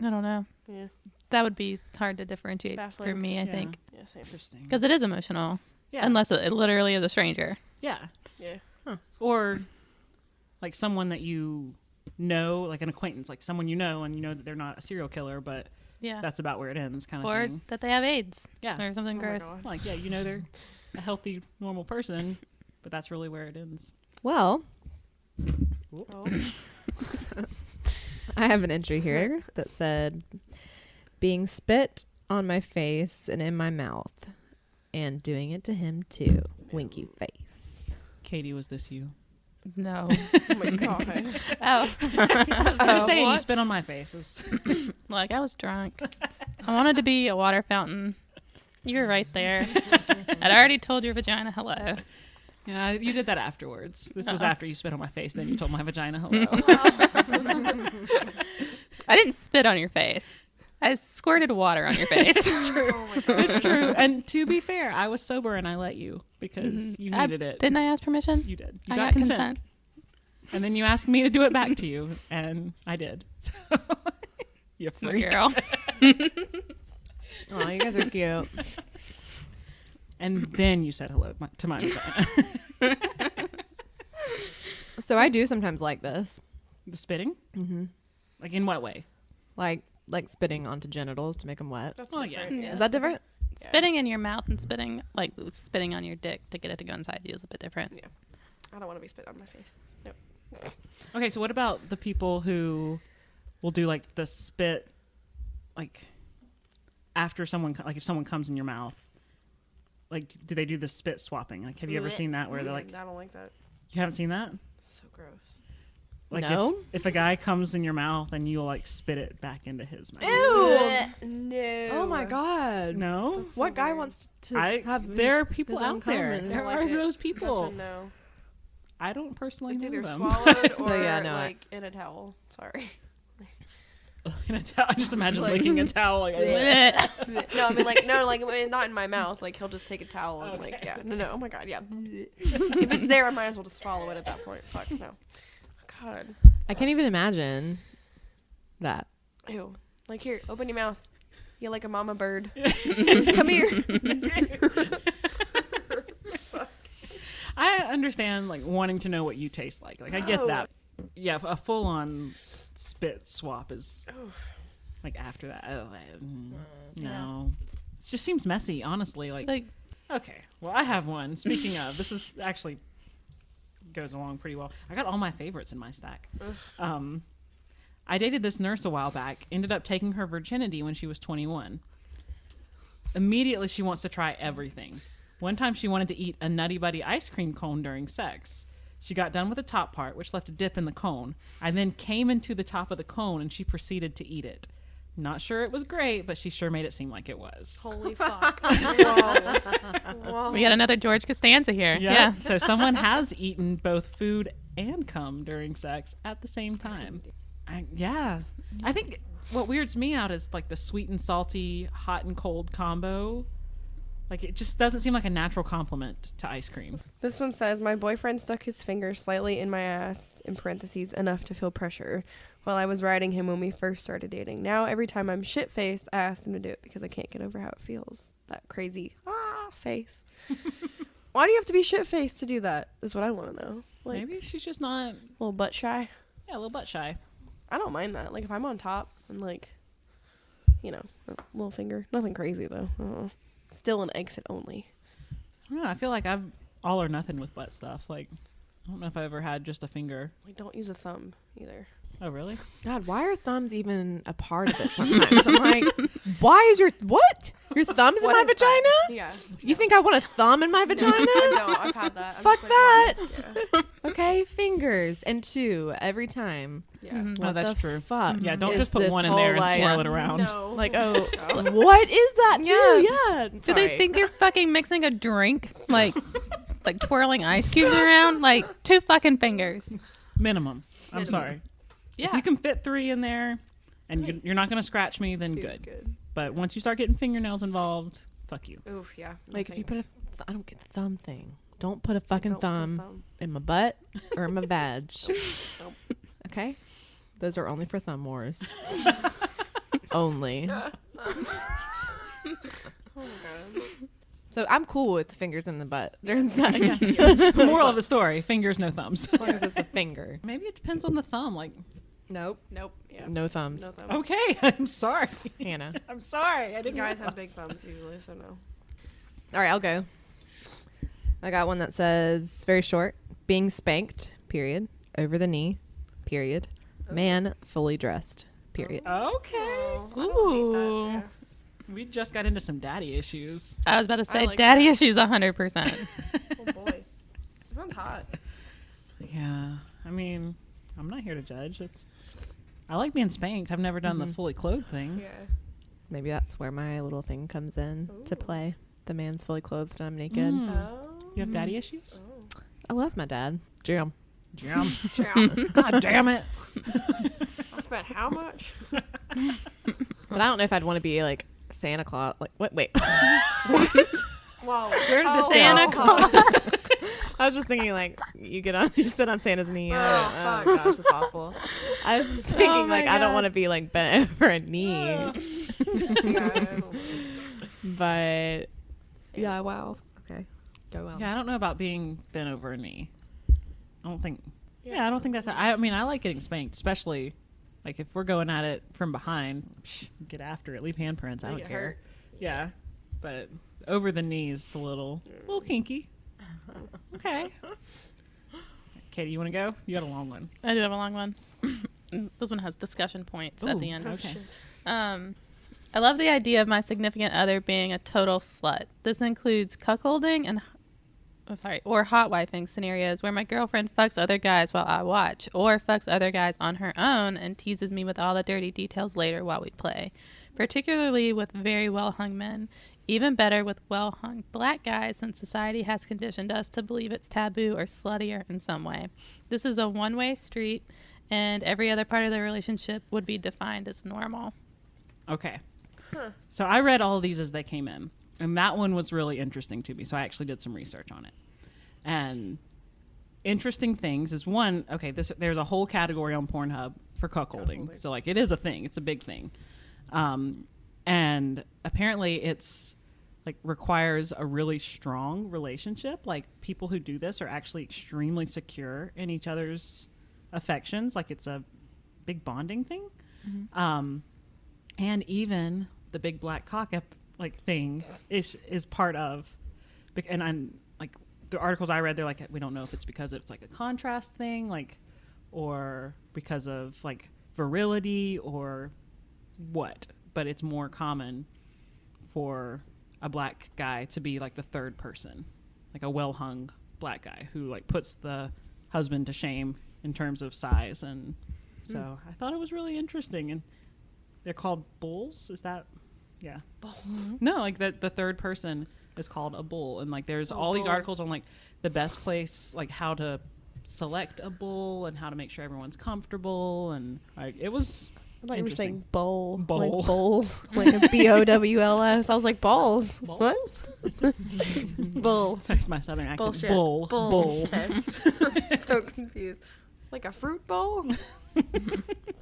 I don't know. Yeah. That would be hard to differentiate for Baffling. me, I Yeah. think. Yeah, same. Interesting. Because it is emotional. Yeah. Unless it literally is a stranger. Yeah. Yeah. Or like someone that you know, like an acquaintance, like someone you know, and you know that they're not a serial killer, but Yeah. that's about where it ends, kind of Or thing. that they have AIDS. Yeah. Or something Oh my gross. God. It's like, yeah, you know they're a healthy, normal person, but that's really where it ends. Well, Oh. I have an entry here that said, being spit on my face and in my mouth and doing it to him too. Winky face. Katie, was this you? No. Oh my god. Oh. They're saying you what? spit on my faces. Like, I was drunk. I wanted to be a water fountain. You were right there. I'd already told your vagina hello. Yeah, you did that afterwards. This was after you spit on my face. Then you told my vagina hello. I didn't spit on your face. I squirted water on your face. It's true. Oh my God. It's true. And to be fair, I was sober and I let you because you needed it. Didn't I ask permission? You did. You I got consent. And then you asked me to do it back to you, and I did. So you It's my freak. girl. Oh, you guys are cute. And then you said hello to my vagina. So I do sometimes like this. The spitting? Mm-hmm. Like in what way? Like spitting onto genitals to make them wet. That's Oh, yeah. different. Is that different? Spitting in your mouth and spitting on your dick to get it to go inside you is a bit different. Yeah. I don't want to be spit on my face. Nope. Okay, so what about the people who will do like the spit, like after someone, like if someone comes in your mouth, like do they do the spit swapping? Like, have you ever seen that where they're like, I don't like that. you haven't seen that? So gross. Like No. if a guy comes in your mouth and you'll like spit it back into his mouth. No. Oh my god. No, That's What so guy weird. wants to have there are his people own out there. comments? There I like are it. those That's people. a no. I don't personally It's know either them. swallowed or So, yeah, no, like in a towel. Sorry. In a towel. I just imagine Like- licking a towel. Like, No, I mean like not in my mouth. Like he'll just take a towel and like yeah. No. Oh my god, yeah. If it's there, I might as well just swallow it at that point. Fuck no. God. I can't even imagine that. Ew. Like here, open your mouth. You're like a mama bird. Come here. I understand like wanting to know what you taste like. Like I get No. that. Yeah, a full on spit swap is Oof. like after that. Oh, no, it just seems messy. Honestly, like okay. Well, I have one. Speaking of, this is actually goes along pretty well. I got all my favorites in my stack. I dated this nurse a while back. Ended up taking her virginity when she was 21. Immediately, she wants to try everything. One time, she wanted to eat a Nutty Buddy ice cream cone during sex. She got done with the top part, which left a dip in the cone. I then came into the top of the cone, and she proceeded to eat it. Not sure it was great, but she sure made it seem like it was. Holy fuck. Whoa. Whoa. We got another George Costanza here. Yeah. So someone has eaten both food and cum during sex at the same time. I think what weirds me out is like the sweet and salty, hot and cold combo. Like it just doesn't seem like a natural complement to ice cream. This one says, my boyfriend stuck his finger slightly in my ass, in parentheses, enough to feel pressure, while I was riding him when we first started dating. Now, every time I'm shit-faced, I ask him to do it because I can't get over how it feels. That crazy, face. Why do you have to be shit-faced to do that, is what I want to know. Like, Maybe she's just not, a little butt shy. a little butt shy. I don't mind that. Like, if I'm on top and, like, you know, a little finger. Nothing crazy, though. Still an exit only. I don't know, I feel like I'm all or nothing with butt stuff. Like, I don't know if I ever had just a finger. Like, don't use a thumb, either. Oh, really? God, why are thumbs even a part of it sometimes? I'm like, why is your thumb's in What my is that? vagina? Yeah. You think I want a thumb in my vagina? I don't. I've had that. I'm Fuck just like, that. yeah. Okay, fingers and two every time. Yeah. Mhm. Oh, What that's the true. Fuck. Yeah, don't is just put this one in whole, there and like, swirl it around. No. Like, oh, No. what is that too? Yeah. Yeah. Do they think you're fucking mixing a drink? Like twirling ice cubes around? Like 2 fucking fingers. Minimum. I'm Minimum. sorry. Yeah. If you can fit 3 in there and you're not going to scratch me, then Feels good. But once you start getting fingernails involved, fuck you. Oof, yeah. No Like, if you put thanks. I don't get the thumb thing. Don't put a fucking Don't put a thumb in my butt or in my vag. Nope. Okay? Those are only for thumb wars. Only. Oh my god. So I'm cool with fingers in the butt during sex. The moral of the story, fingers, no thumbs. As long as it's a finger. Maybe it depends on the thumb. Like, Nope. Nope. Yeah. No thumbs. No thumbs. okay, I'm sorry. Hannah. I'm sorry. I didn't Guys know. have big thumbs usually, so no. All right, I'll go. I got one that says, very short, being spanked, period, over the knee, period, man fully dressed, period. Okay. Oh, I don't Ooh. hate that, We just got into some daddy issues. I was about to say like daddy that. issues 100%. yeah. Oh boy. Sounds hot. Yeah. I mean, I'm not here to judge. I like being spanked. I've never done the fully clothed thing. Yeah. Maybe that's where my little thing comes in to Ooh. play. The man's fully clothed and I'm naked. Mm. Oh. You have daddy issues? Oh. I love my dad. Jam. Jam. Yeah. God damn it. I spent how much? But I don't know if I'd want to be like Santa Claus. Like what? Wait. Wow. Where did this Santa go? Claus. I was just thinking like you sit on Santa's knee. Oh, Oh fuck. gosh, it's awful. I was just thinking my like I don't God. want to be like bent over a knee. Yeah, I don't know. But Yeah, wow. Okay. Go well. Yeah, I don't know about being bent over a knee. I don't think. Yeah, I don't think that's. I mean, I like getting spanked, especially like if we're going at it from behind. Get after it. Leave handprints. I don't get care. hurt. Yeah, but over the knees, a little kinky. Okay. Katie, you want to go? You got a long one. I do have a long one. This one has discussion points at Ooh, the end. okay. I love the idea of my significant other being a total slut. This includes cuckolding and or hot wifing scenarios where my girlfriend fucks other guys while I watch, or fucks other guys on her own and teases me with all the dirty details later while we play. Particularly with very well hung men. Even better with well hung black guys, since society has conditioned us to believe it's taboo or sluttier in some way. This is a one-way street, and every other part of the relationship would be defined as normal. Okay. So I read all of these as they came in, and that one was really interesting to me. So I actually did some research on it. And interesting things is one, okay, there's a whole category on Pornhub for cuckolding. So like it is a thing. It's a big thing. And apparently it's like requires a really strong relationship. Like people who do this are actually extremely secure in each other's affections. Like it's a big bonding thing. Mm-hmm. And even the big black cock thing is part of, and I'm like the articles I read, they're like, we don't know if it's because it's like a contrast thing, like, or because of like virility or what, but it's more common for a black guy to be like the third person, like a well-hung black guy who like puts the husband to shame in terms of size. And so I thought it was really interesting. And they're called bulls. Is that? Yeah. Bulls. No, like the third person is called a bull. And like there's all these articles on like the best place, like how to select a bull and how to make sure everyone's comfortable. And like it was I thought you were interesting. saying bowl. Bowl. Like bowl. Like a BOWLS. I was like, balls. Bulls? What? Bull. Sorry, it's my southern accent. Bullshit. Bull. Bull. Okay. So confused. Like a fruit bowl?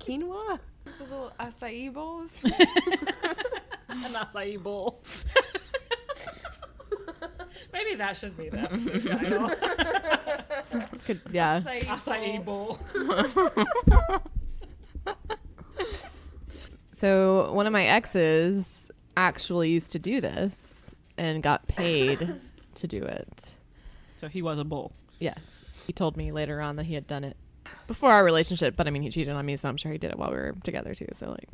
Quinoa? Those little acai bowls? An acai bowl. Maybe that should be the episode title. yeah. Acai bowl. So one of my exes actually used to do this and got paid to do it. So he was a bull. Yes. He told me later on that he had done it before our relationship, but I mean, he cheated on me, so I'm sure he did it while we were together too. So like,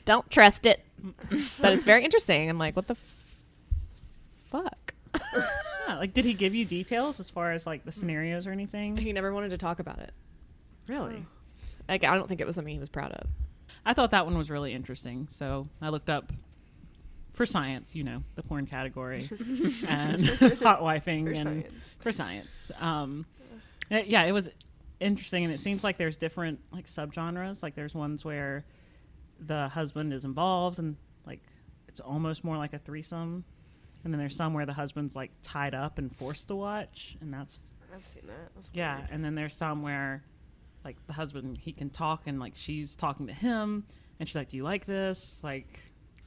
don't trust it. But it's very interesting. I'm like, what the fuck? Yeah, like, did he give you details as far as like the scenarios or anything? He never wanted to talk about it. Really? Like, I don't think it was something he was proud of. I thought that one was really interesting. So I looked up for science, you know, the porn category and hot wifing for science. Yeah, it was interesting. And it seems like there's different like subgenres. Like there's ones where the husband is involved and like it's almost more like a threesome. And then there's some where the husband's like tied up and forced to watch. And that's, I've seen that. That's yeah. weird. And then there's some where like the husband, he can talk and like she's talking to him and she's like, do you like this? Like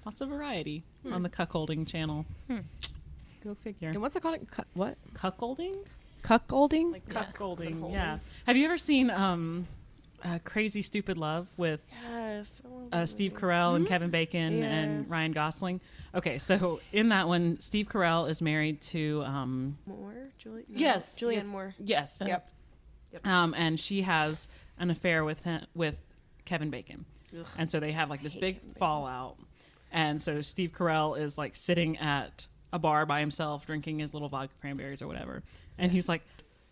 lots of variety on the cuckolding channel. Go figure. And what's it called? What? Cuckolding? Cuckolding? Like cuckolding, yeah. Have you ever seen Crazy Stupid Love with Yes. Steve Carell and Kevin Bacon Yeah. and Ryan Gosling? Okay, so in that one, Steve Carell is married to Moore? Julie? No, yes, Julianne yes. Moore. Yes. Yep. And she has an affair with Kevin Bacon. Ugh. And so they have like this hate big Kevin Bacon. fallout. And so Steve Carell is like sitting at a bar by himself drinking his little vodka cranberries or whatever. And he's like,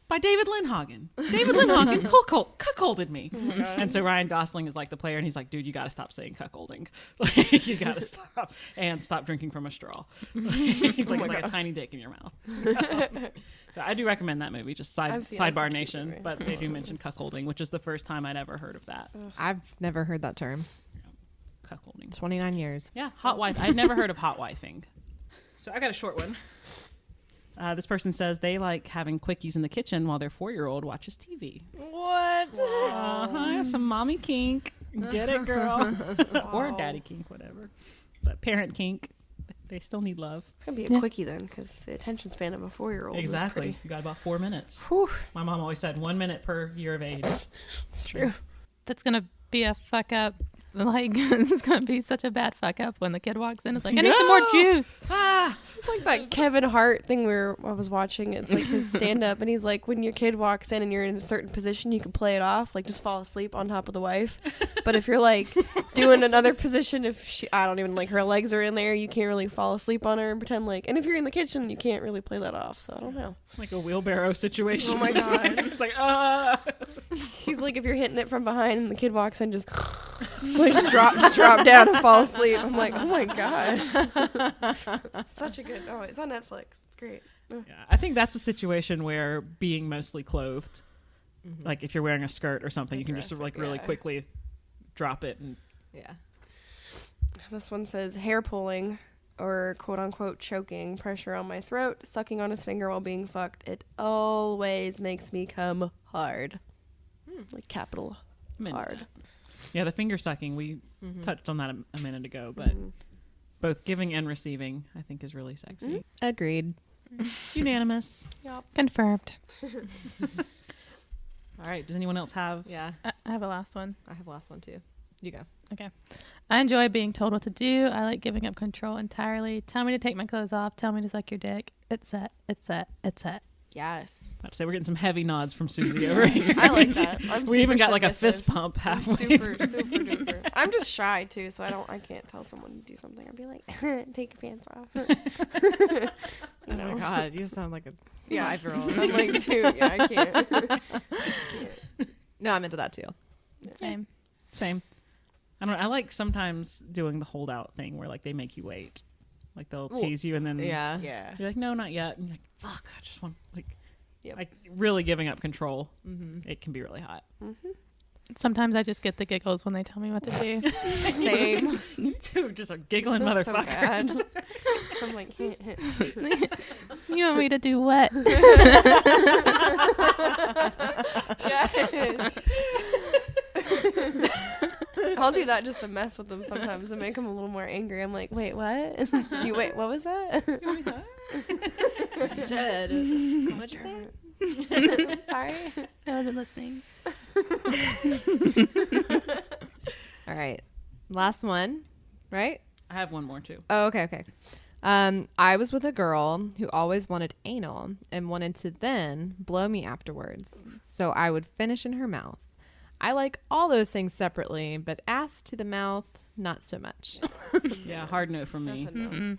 by David Lindhagen. David Lindhagen cuckolded me. And so Ryan Gosling is like the player and he's like, dude, you got to stop saying cuckolding. Like, you got to stop. And stop drinking from a straw. He's like, it's like a tiny dick in your mouth. So I do recommend that movie, just Sidebar Nation. movie. But they do mention cuckolding, which is the first time I'd ever heard of that. I've never heard that term. cuckolding. 29 years. Yeah, hot wife. I'd never heard of hot wifing. So I got a short one. This person says they like having quickies in the kitchen while their 4-year-old watches TV. What? Some mommy kink. Get it, girl. Or daddy kink, whatever. But parent kink, they still need love. It's going to be a quickie then, because the attention span of a 4-year-old Exactly. You got about 4 minutes. Whew. My mom always said 1 minute per year of age. It's true. That's gonna be a fuck up. Like it's gonna be such a bad fuck up when the kid walks in. It's like, I need some more juice. It's like that Kevin Hart thing I was watching. It's like his stand up, and he's like, when your kid walks in and you're in a certain position, you can play it off, like just fall asleep on top of the wife. But if you're like doing another position, if I don't even like her legs are in there, you can't really fall asleep on her and pretend like. And if you're in the kitchen, you can't really play that off. So I don't know. Like a wheelbarrow situation. Oh my god. It's like, He's like, if you're hitting it from behind and the kid walks in, just drop down and fall asleep. I'm like, oh my god. Such a good. Oh, it's on Netflix. It's great. Yeah, I think that's a situation where being mostly clothed, like if you're wearing a skirt or something, you can just like really quickly drop it. And Yeah. This one says hair pulling or quote unquote choking, pressure on my throat, sucking on his finger while being fucked. It always makes me come hard. Like capital hard. Yeah, the finger sucking, we touched on that a minute ago, but both giving and receiving, I think, is really sexy. Agreed. Unanimous. Yep. Confirmed. All right, does anyone else have? Yeah. I have a last one. I have the last one too. You go. Okay. I enjoy being told what to do. I like giving up control entirely. Tell me to take my clothes off. Tell me to suck your dick. It's set. It's set. It's set. Yes. I have to say, we're getting some heavy nods from Susie over here. I like that. We even got like a fist pump halfway. Super duper. I'm just shy too, so I can't tell someone to do something. I'd be like, take your pants off. Oh my god, you sound like a 5-year-old. I'm like, dude, yeah, I can't. No, I'm into that too. Same. I don't know. I like sometimes doing the holdout thing where like they make you wait. Like they'll tease you and then Yeah. you're like, no, not yet. And you're like, fuck, I just want like, Yep. like really giving up control. It can be really hot. Sometimes I just get the giggles when they tell me what to do. Same. You two just are giggling That's so motherfuckers. bad. I'm like, You want me to do what? yes. I'll do that just to mess with them sometimes and make them a little more angry. I'm like, wait, what? What was that? I said. What'd you say? Sorry. I wasn't listening. All right. Last one, right? I have one more too. Oh, okay. I was with a girl who always wanted anal and wanted to then blow me afterwards. So I would finish in her mouth. I like all those things separately, but ass to the mouth, not so much. Yeah, hard no from me. That's a no.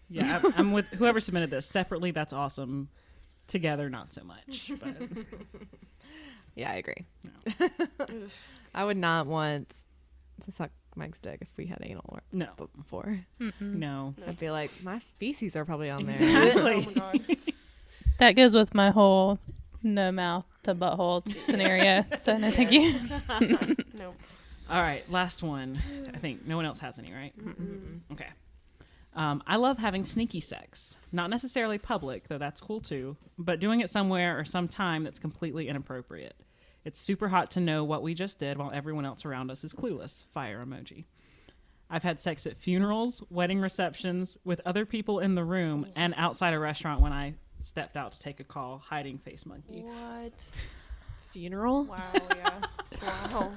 Yeah, I'm with whoever submitted this. Separately, that's awesome. Together, not so much. But Yeah, I agree. no. I would not want to suck Mike's dick if we had anal No. before. No. I'd be like, my feces are probably on there. Exactly. Oh my god. That goes with my whole no mouth to butthole scenario. So no, thank you. Nope. All right, last one. I think no one else has any, right? Okay. I love having sneaky sex. Not necessarily public, though that's cool too, but doing it somewhere or sometime that's completely inappropriate. It's super hot to know what we just did while everyone else around us is clueless. Fire emoji. I've had sex at funerals, wedding receptions, with other people in the room, and outside a restaurant when I stepped out to take a call, hiding face monkey. What? Funeral? Wow, yeah. Wow.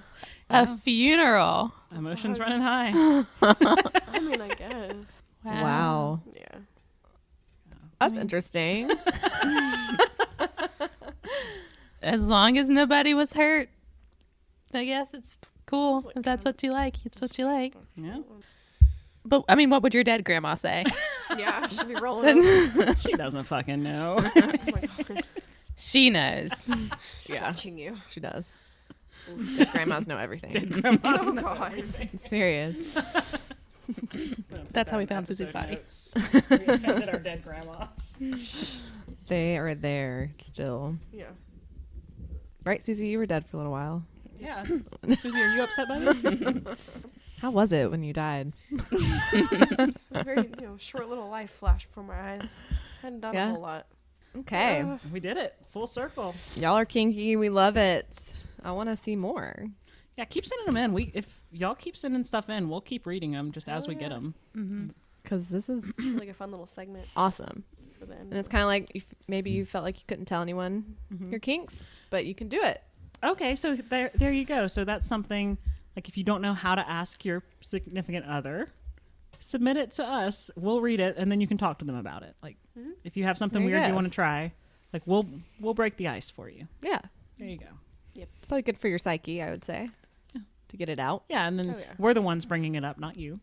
A funeral. Emotions running high. I mean, I guess. Wow. Yeah. That's interesting. As long as nobody was hurt, I guess it's cool. If that's what you like, it's what you like. Yeah. But I mean, what would your dead grandma say? Yeah, I should be rolling over. She doesn't fucking know. Oh my god. She knows. Yeah, Watching you. she does. Dead grandmas know everything. Grandma's Oh know god. everything. I'm serious. That's how we found Susie's body. We offended our dead grandmas. They are there still. Yeah. Right, Susie? You were dead for a little while. Yeah. Susie, are you upset by this? How was it when you died? A very short little life flashed before my eyes. Hadn't done a whole lot. Okay. We did it. Full circle. Y'all are kinky. We love it. I want to see more. Yeah, keep sending them in. If y'all keep sending stuff in, we'll keep reading them just as we get them. Mm-hmm. Because this is Like a fun little segment awesome. for the end. And it's kind of like maybe you felt like you couldn't tell anyone your kinks, but you can do it. Okay, so there you go. So that's something, like if you don't know how to ask your significant other, submit it to us. We'll read it, and then you can talk to them about it. Like if you have something There you weird go. you want to try, like we'll break the ice for you. Yeah. There you go. It's probably good for your psyche, I would say, to get it out. Yeah, and then we're the ones bringing it up, not you.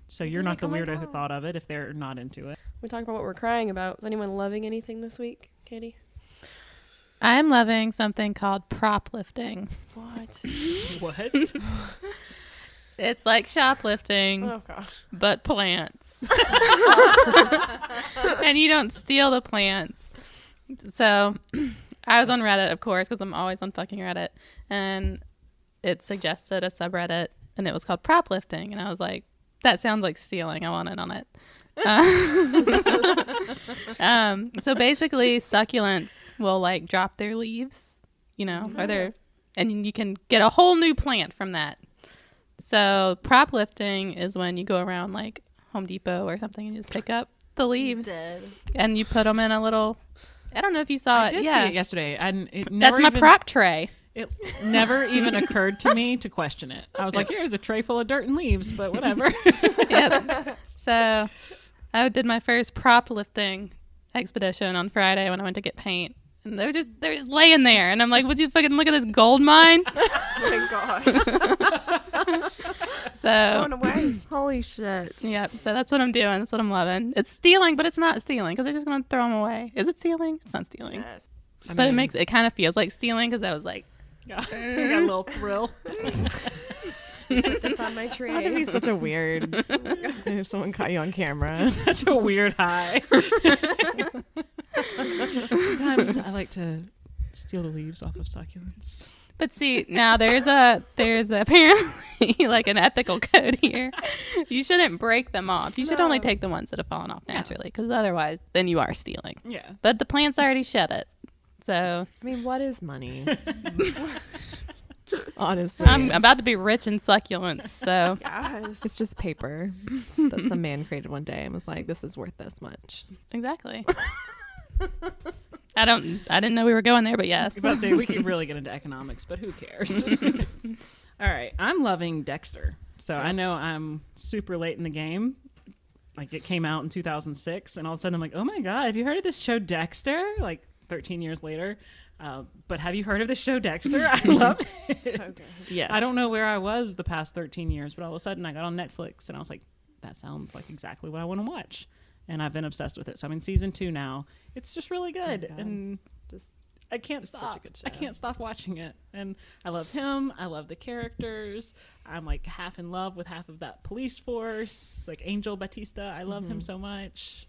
So you're not the weirdo who thought of it if they're not into it. We talked about what we're crying about. Is anyone loving anything this week, Katie? I'm loving something called prop lifting. What? What? It's like shoplifting, Oh gosh. but plants. And you don't steal the plants. So I was on Reddit, of course, because I'm always on fucking Reddit. And it suggested a subreddit, and it was called prop lifting. And I was like, that sounds like stealing. I want in on it. So basically, succulents will like drop their leaves, and you can get a whole new plant from that. So prop lifting is when you go around like Home Depot or something and you just pick up the leaves and you put them in a little. I don't know if you saw I it. did Yeah, see it yesterday, and it that's never my even, prop tray. It never even occurred to me to question it. I was like, here's a tray full of dirt and leaves, but whatever. Yep. So I did my first prop lifting expedition on Friday when I went to get paint. And they're just laying there. And I'm like, would you fucking look at this gold mine? Oh my god. So, Going away. Holy shit. yep. So that's what I'm doing. That's what I'm loving. It's stealing, but it's not stealing because they're just going to throw them away. Is it stealing? It's not stealing. Yes. But it kind of feels like stealing because I was like, got a little thrill. Put this on my tray. That'd be such a weird if someone caught you on camera. Such a weird high. Sometimes I like to steal the leaves off of succulents. but see, now there's apparently like an ethical code here. You shouldn't break them off. You should only take the ones that have fallen off naturally because otherwise then you are stealing. Yeah. But the plants already shed it. So I mean, what is money? Honestly. I'm about to be rich in succulents. So Yes. It's just paper that some man created one day and was like, this is worth this much. exactly. I didn't know we were going there, but yes. I was about to say, we could really get into economics, but who cares? All right. I'm loving Dexter. So I know I'm super late in the game. Like it came out in 2006 and all of a sudden I'm like, oh my God, have you heard of this show Dexter? Like 13 years later. But have you heard of this show Dexter? I love it. So good. Yes. I don't know where I was the past 13 years, but all of a sudden I got on Netflix and I was like, that sounds like exactly what I want to watch. And I've been obsessed with it. So I'm in season 2 now. It's just really good. And I can't stop. such a good show. I can't stop watching it. And I love him. I love the characters. I'm like half in love with half of that police force. Like Angel Batista. I love him so much.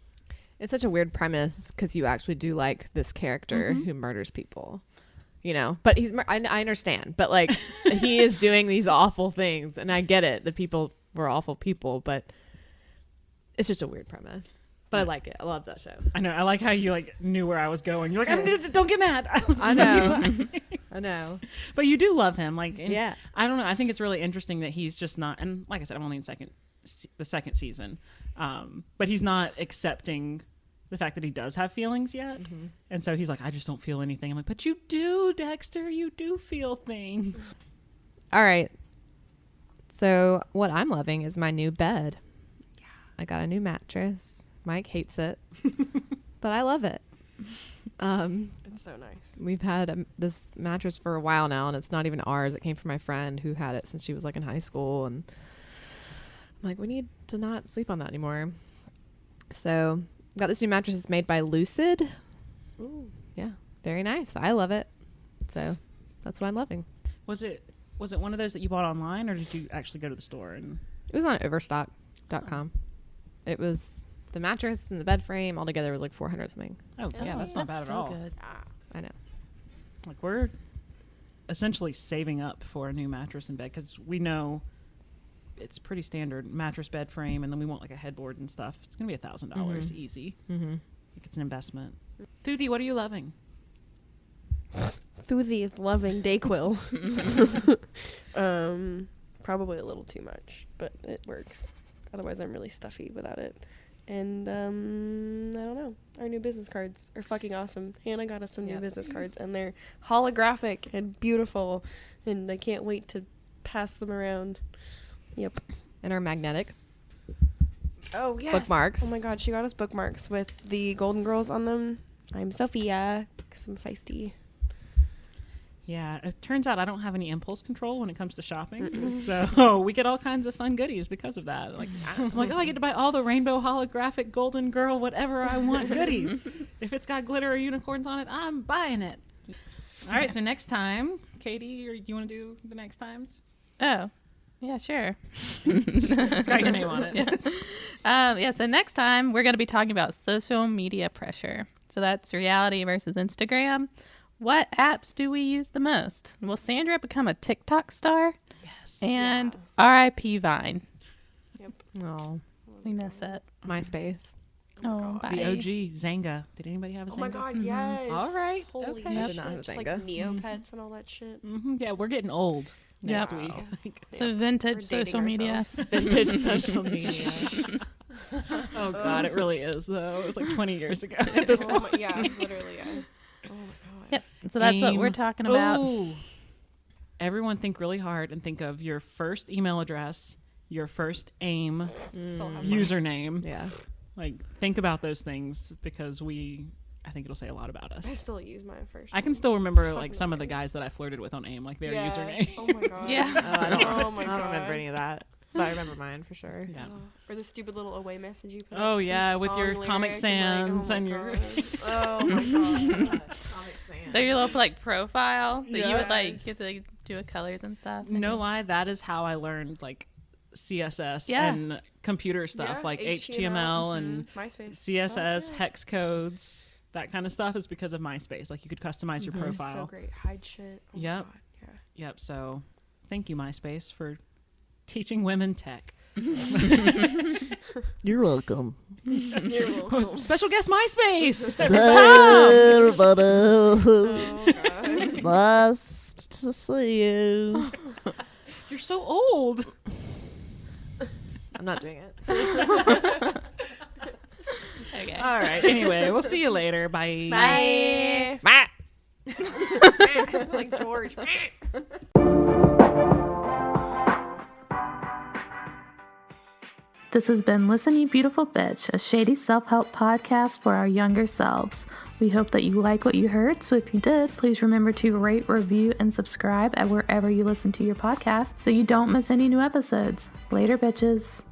It's such a weird premise because you actually do like this character who murders people, but I understand, but like he is doing these awful things and I get it. The people were awful people, but it's just a weird premise, but I like it. I love that show. I know. I like how you like knew where I was going. You're like, don't get mad. I know. I know. But you do love him. Like, and Yeah. I don't know. I think it's really interesting that he's just not, and like I said, I'm only in the second season. But he's not accepting the fact that he does have feelings yet. And so he's like, I just don't feel anything. I'm like, but you do, Dexter. You do feel things. All right. So what I'm loving is my new bed. Yeah. I got a new mattress. Mike hates it, but I love it. It's so nice. We've had this mattress for a while now, and it's not even ours. It came from my friend who had it since she was like in high school, and I'm like, we need to not sleep on that anymore. So got this new mattress. It's made by Lucid. Ooh. Yeah, very nice. I love it. So that's what I'm loving. Was it one of those that you bought online, or did you actually go to the store? And It was on Overstock.com. It was the mattress and the bed frame all together was like $400 something. oh yeah, that's not bad at all. Good. I know. Like we're essentially saving up for a new mattress and bed because we know it's pretty standard mattress bed frame, and then we want like a headboard and stuff. It's gonna be $1,000 easy. Like it's an investment. Thuthi, what are you loving? Thuthi is loving Dayquil. Probably a little too much, but it works. Otherwise, I'm really stuffy without it. And I don't know. Our new business cards are fucking awesome. Hannah got us some new business cards, and they're holographic and beautiful, and I can't wait to pass them around. Yep. And our magnetic. Oh, yes. Bookmarks. Oh, my God. She got us bookmarks with the Golden Girls on them. I'm Sophia, because I'm feisty. Yeah, it turns out I don't have any impulse control when it comes to shopping. So we get all kinds of fun goodies because of that. Like, I'm like, oh, I get to buy all the rainbow holographic golden girl, whatever I want goodies. If it's got glitter or unicorns on it, I'm buying it. All right, so next time, Katie, or you want to do the next times? Oh, yeah, sure. It's got your name on it. Yes. So next time we're going to be talking about social media pressure. So that's reality versus Instagram. What apps do we use the most? Will Sandra become a TikTok star? Yes. And R.I.P. Vine. Yep. Oh, We miss it. MySpace. Oh, bye. The OG, Zanga. Did anybody have a Zanga? Oh, my God, yes. All right. Holy Okay. I shit. did not have a Just like Zanga. Neopets and all that shit. Yeah, we're getting old next Yep. week. So vintage We're dating social media. ourselves. Vintage social media. Oh, God, it really is, though. It was like 20 years ago at this point. Yeah, literally, yeah. Oh, my God. Yep. So that's what we're Aim. talking about. Ooh. Everyone think really hard and think of your first email address, your first AIM Still have username. Yeah. Like, think about those things because I think it'll say a lot about I us. still use mine first. I can still remember like some of the guys that I flirted with on AIM, like their username. Oh my God. Yeah. Oh my I God. don't remember any of that, but I remember mine for sure. Yeah. Or the stupid little away message you put. Oh, up, some yeah, with your song Comic lyric Sans and and like, your- oh my God. So your little like profile that you would like Yes. get to do with colors and stuff. No lie, that is how I learned like CSS Yeah. and computer stuff, Yeah, like HTML, HTML and MySpace. CSS, Okay. hex codes, that kind of stuff is because of MySpace. Like you could customize your So profile. great. Hide shit. Oh my Yep. God. Yeah. Yep. So thank you, MySpace, for teaching women tech. You're welcome. You're welcome. Special guest MySpace. Hey, everybody. Oh God. Nice to see you. You're so old. I'm not doing it. Okay. All right. Anyway, we'll see you later. Bye. Bye. Bye. Like George. This has been Listen You Beautiful Bitch, a shady self-help podcast for our younger selves. We hope that you like what you heard, so if you did, please remember to rate, review, and subscribe at wherever you listen to your podcast so you don't miss any new episodes. Later, bitches.